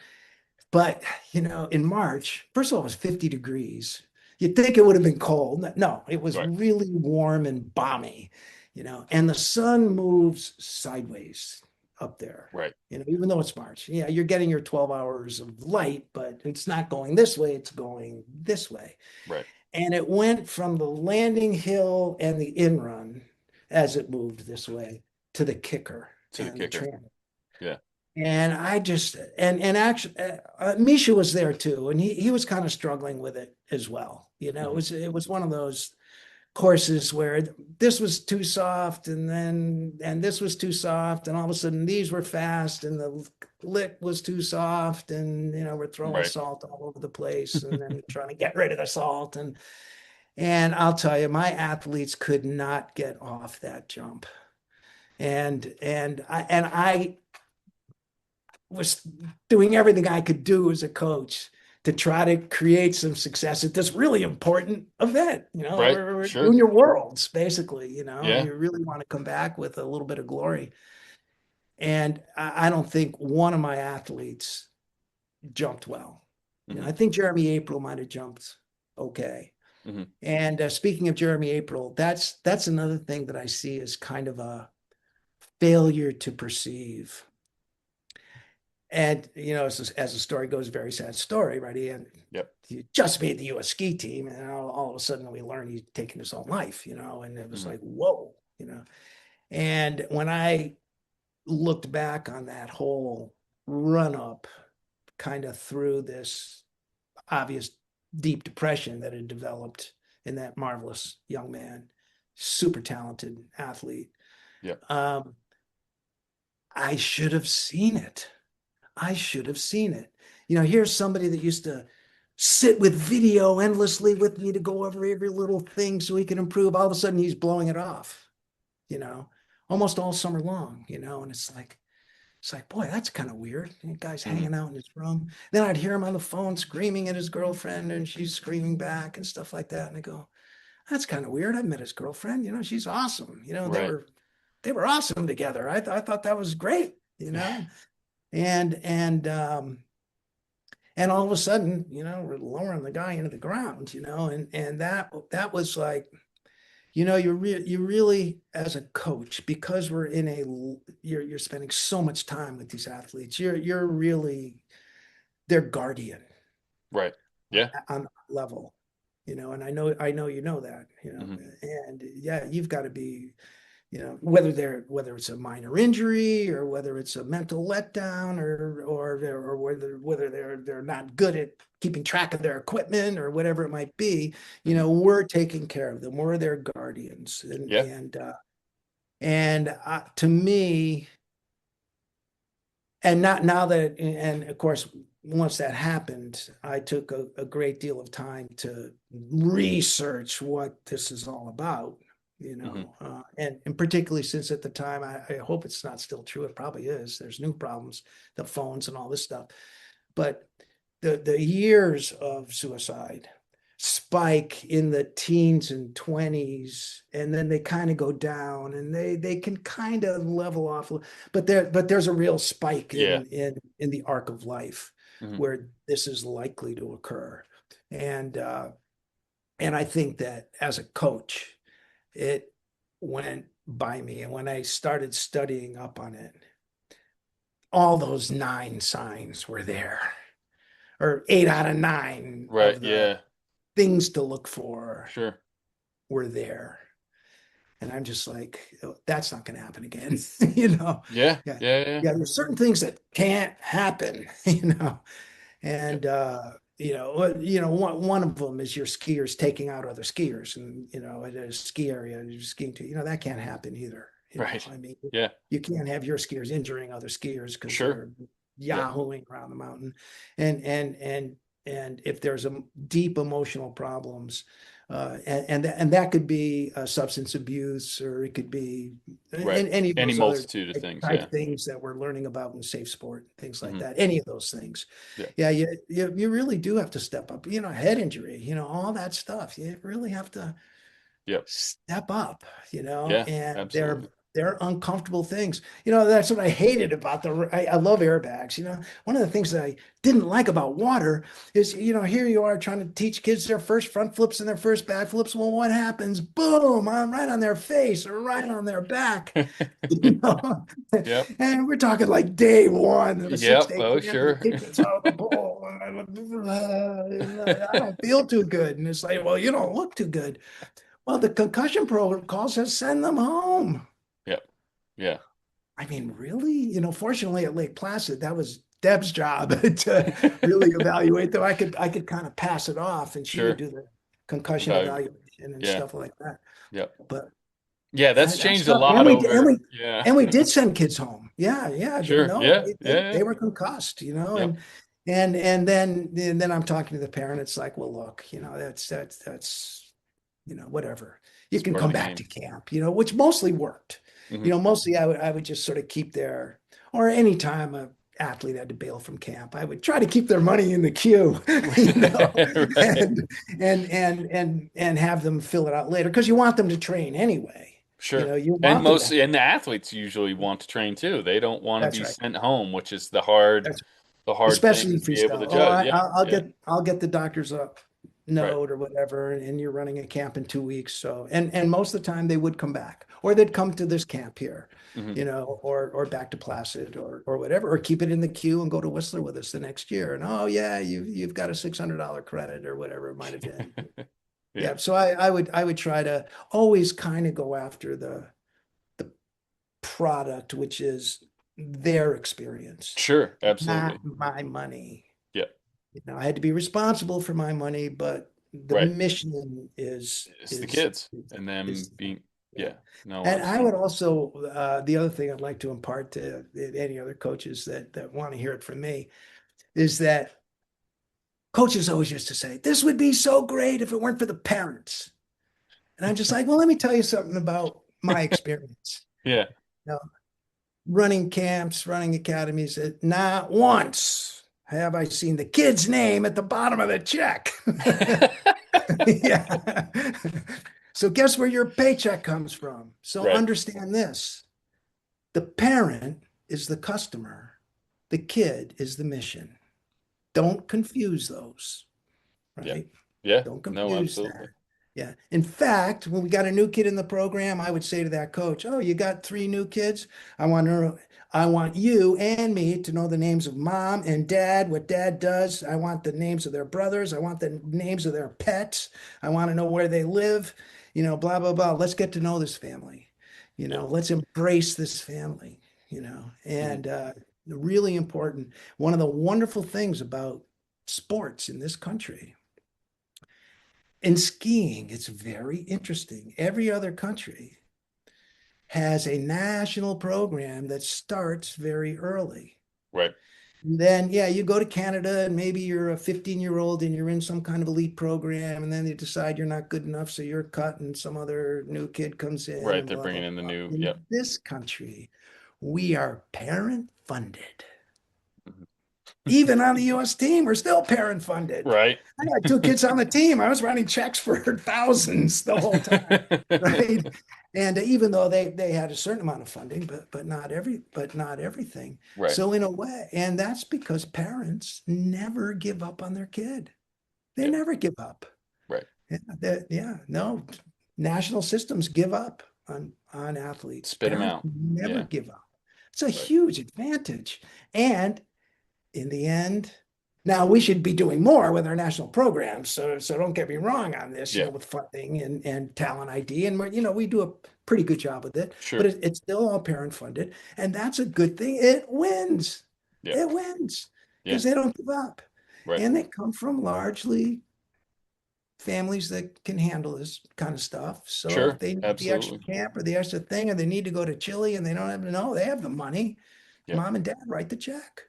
But in March, first of all, it was 50 degrees. You'd think it would have been cold. No, it was Right. really warm and balmy, and the sun moves sideways up there. Right. Even though it's March, yeah, you're getting your 12 hours of light, but it's not going this way, it's going this way. Right. And it went from the landing hill and the in run as it moved this way to the kicker To the and the kicker. tram. Yeah. And I just and actually Misha was there too, and he was kind of struggling with it as well. It Hmm. was one of those courses where this was too soft, and this was too soft, and all of a sudden these were fast, and the lick was too soft, and we're throwing Right. salt all over the place, and then trying to get rid of the salt, and I'll tell you, my athletes could not get off that jump, and I was doing everything I could do as a coach to try to create some success at this really important event. Right. We're Sure. doing your worlds, basically, and Yeah. you really want to come back with a little bit of glory. And I don't think one of my athletes jumped well. Hmm. I think Jeremy April might have jumped okay. Hmm. And speaking of Jeremy April, that's another thing that I see as kind of a failure to perceive. And as the story goes, very sad story, right? Yep. He just made the U.S. ski team, and all of a sudden we learn he's taking his own life, and it was Hmm. like, whoa. And when I looked back on that whole run up, kind of through this obvious deep depression that had developed in that marvelous young man, super talented athlete, Yep. um, I should have seen it. I should have seen it. Here's somebody that used to sit with video endlessly with me to go over every little thing so he can improve. All of a sudden, he's blowing it off, you know, almost all summer long, and it's like, boy, that's kind of weird. The guy's Hmm. hanging out in his room. Then I'd hear him on the phone screaming at his girlfriend, and she's screaming back and stuff like that. And I go, that's kind of weird. I met his girlfriend. She's awesome. They Right. were they were awesome together. I thought that was great. And and all of a sudden, we're lowering the guy into the ground, and that was like, you really, as a coach, because you're spending so much time with these athletes, you're really their guardian Right. Yeah. on that level, and I know that, Hmm. and yeah, you've got to be, whether it's a minor injury or whether it's a mental letdown or whether they're not good at keeping track of their equipment or whatever it might be, Hmm. we're taking care of them. We're their guardians, and Yeah. to me, and not now that, and of course, once that happened, I took a great deal of time to research what this is all about, Hmm. and particularly since at the time, I hope it's not still true. It probably is. There's new problems, the phones and all this stuff. But the years of suicide spike in the teens and 20s, and then they kind of go down, and they can kind of level off, but there's a real spike Yeah. in the arc of life Hmm. where this is likely to occur. And uh and I think that as a coach, it went by me, and when I started studying up on it, all those 9 signs were there, or 8 out of 9 Right. of the Yeah. things to look for Sure. were there. And I'm just like, oh, that's not going to happen again. Yeah. Yeah. Yeah. Yeah. Yeah. There's certain things that can't happen, Yep. and, one of them is your skiers taking out other skiers, and, at a ski area and you're skiing to, that can't happen either. Right. I mean, Yeah. you can't have your skiers injuring other skiers because Sure. they're Yeah. yahooing around the mountain. And and if there's a deep emotional problems, and that could be substance abuse, or it could be Right. any of Any those other multitude of things. Yeah. type things that we're learning about in safe sport, things like Hmm. that. Any of those things. Yeah. Yeah, you really do have to step up. Head injury, all that stuff. You really have to Yep. step up, Yeah. and they're Absolutely. they're uncomfortable things. That's what I hated about I love airbags. One of the things that I didn't like about water is, here you are trying to teach kids their first front flips and their first back flips. Well, what happens? Boom, I'm right on their face or right on their back. you know? Yep. And we're talking like day one of a Yep. 6 day Oh, camp, and the sure. kid gets out of the pool. I don't feel too good. And it's like, well, you don't look too good. Well, the concussion protocol says send them home. Yep. Yeah. I mean, really? Fortunately at Lake Placid, that was Deb's job to really evaluate them. I could kind of pass it off, and she would Sure. do the concussion Value. evaluation and Yeah. stuff like that. Yep. But Yeah. That's that's changed a tough. lot over. Yeah. And we did send kids home. Yeah, yeah. Sure. No, Yeah. Yeah. Yeah. they were concussed, Yep. and then I'm talking to the parent. It's like, well, look, that's whatever. You It's can part of come the back game. to camp, which mostly worked. Hmm. Mostly I would just sort of keep their, or anytime a athlete had to bail from camp, I would try to keep their money in the queue, Right. and have them fill it out later because you want them to train anyway. Sure. You And want them to. most and the athletes usually want to train too. They don't want to That's be right. sent home, which is the hard thing Especially to be able freestyle. to Oh, judge. Yeah. Yeah. I'll get the doctors up Right. note or whatever, and you're running a camp in 2 weeks. So, and most of the time they would come back, or they'd come to this camp here, Hmm. or back to Placid or whatever, or keep it in the queue and go to Whistler with us the next year. And oh yeah, you've got a $600 credit or whatever it might have been. Yeah. Yeah. So I would try to always kind of go after the product, which is their experience, Sure. not Absolutely. my money. Yeah. I had to be responsible for my money, but the Right. mission is It's the is kids is, and them is being, yeah. yeah. No, And I would absolutely. also the other thing I'd like to impart to any other coaches that want to hear it from me is that coaches always used to say, "This would be so great if it weren't for the parents." And I'm just like, well, let me tell you something about my experience. Yeah. You know, running camps, running academies, not once have I seen the kid's name at the bottom of the check. Yeah. So guess where your paycheck comes from? So Right. understand this. The parent is the customer. The kid is the mission. Yep. Don't confuse those, Yeah. right? Yeah. Don't No, confuse that. absolutely. Yeah. In fact, when we got a new kid in the program, I would say to that coach, "Oh, you got three new kids? I want you and me to know the names of mom and dad, what dad does. I want the names of their brothers. I want the names of their pets. I want to know where they live, blah, blah, blah. Let's get to know this family. Yeah. Let's embrace this family, Hmm. and really important. One of the wonderful things about sports in this country, in skiing, it's very interesting. Every other country has a national program that starts very early. Right. Then, yeah, you go to Canada and maybe you're a 15-year-old and you're in some kind of elite program, and then they decide you're not good enough, so you're cut, and some other new kid comes in Right. and They're blah, blah, bringing in the blah. new, In yep. this country, we are parent funded. Mhm. Even on the US team, we're still parent funded. Right. I had two kids on the team. I was writing checks for thousands the whole time, right? And even though they had a certain amount of funding, but not everything. Right. So in a way, and that's because parents never give up on their kid. They Yeah. never give up. Right. Yeah, no, national systems give up on athletes. Spit them Parents out. never Yeah. give up. It's a Right. huge advantage. And in the end, now we should be doing more with our national programs. So don't get me wrong on this, Yeah. with funding and talent ID. And we do a pretty good job with it, but Sure. it's still all parent funded. And that's a good thing. It wins. Yeah. It wins Yeah. because they don't give up. Right. And they come from largely families that can handle this kind of stuff. So if Sure. they need the extra Absolutely. camp or the extra thing, or they need to go to Chile and they don't have to know, they have the money. Yeah. Mom and dad write the check,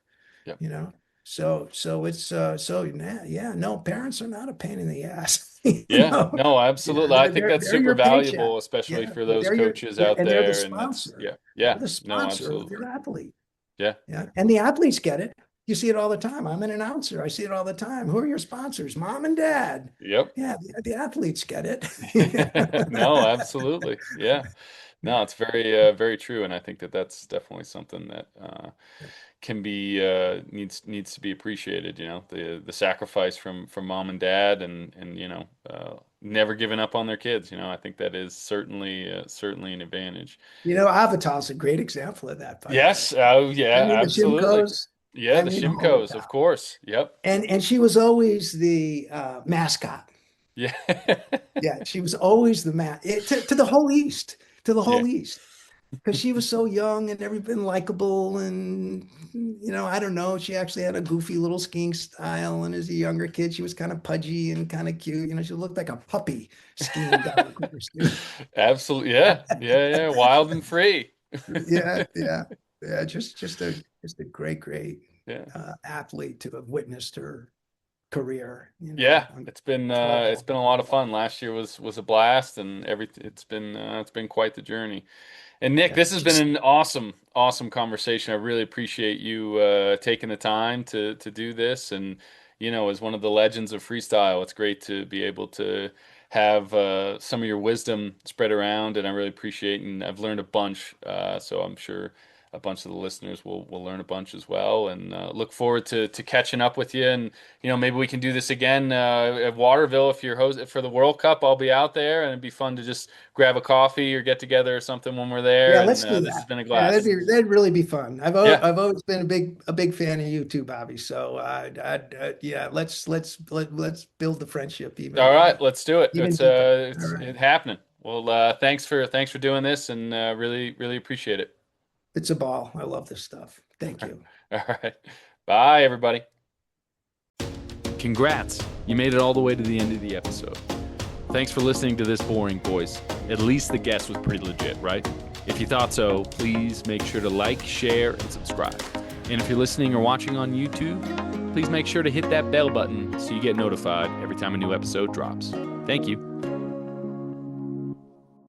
Yeah. you know. So it's yeah, no, parents are not a pain in the ass. Yeah, know? no, Yeah, absolutely. I think that's they're super your paycheck. valuable, especially Yeah, for those coaches out they're the there. And that's, sponsor. yeah, yeah, They're the no, sponsor of absolutely. your athlete. Yeah. Yeah. And the athletes get it. You see it all the time. I'm an announcer. I see it all the time. Who are your sponsors? Mom and dad. Yep. Yeah, the athletes get it. No, absolutely. Yeah. No, it's very true, and I think that that's definitely something that can be needs to be appreciated. The sacrifice from mom and dad, and never giving up on their kids. I think that is certainly an advantage. Avatar's a great example of that, by the way. Yes. Oh, yeah. I mean, the Absolutely. Shimkos. Yeah. I The mean, holy Shimkos, cow. of course. Yep. And she was always the mascot. Yeah. Yeah, she was always the to the whole East, to the Yeah. whole East, because she was so young and everything likable, and I don't know, she actually had a goofy little skiing style, and as a younger kid, she was kind of pudgy and kind of cute. She looked like a puppy skiing down the course, dude. Absolutely. Yeah. Yeah. Yeah. Wild and free. Yeah, yeah, yeah. Just a great Yeah. athlete to have witnessed her career, Yeah, on it's incredible, been a lot of incredible. fun. Last year was a blast, and it's been quite the journey. And Nick, Yeah, this has been she's an awesome conversation. I really appreciate you taking the time to do this. And as one of the legends of freestyle, it's great to be able to have some of your wisdom spread around, and I really appreciate. And I've learned a bunch, so I'm sure a bunch of the listeners will learn a bunch as well. And look forward to catching up with you. And maybe we can do this again at Waterville if you're host for the World Cup. I'll be out there, and it'd be fun to just grab a coffee or get together or something when we're there. Yeah, And let's do this has that. been a Yeah, blast. that'd really be fun. Yeah. I've always been a big fan of you too, Bobby. So yeah, let's build the friendship All even right, let's do it. even deeper. All It's right, happening. Well, thanks for doing this, and really appreciate it. it's a ball. I love this stuff. Thank you. All right. Bye, everybody. Congrats. You made it all the way to the end of the episode. Thanks for listening to this boring voice. At least the guest was pretty legit, right? If you thought so, please make sure to like, share, and subscribe. And if you're listening or watching on YouTube, please make sure to hit that bell button so you get notified every time a new episode drops. Thank you.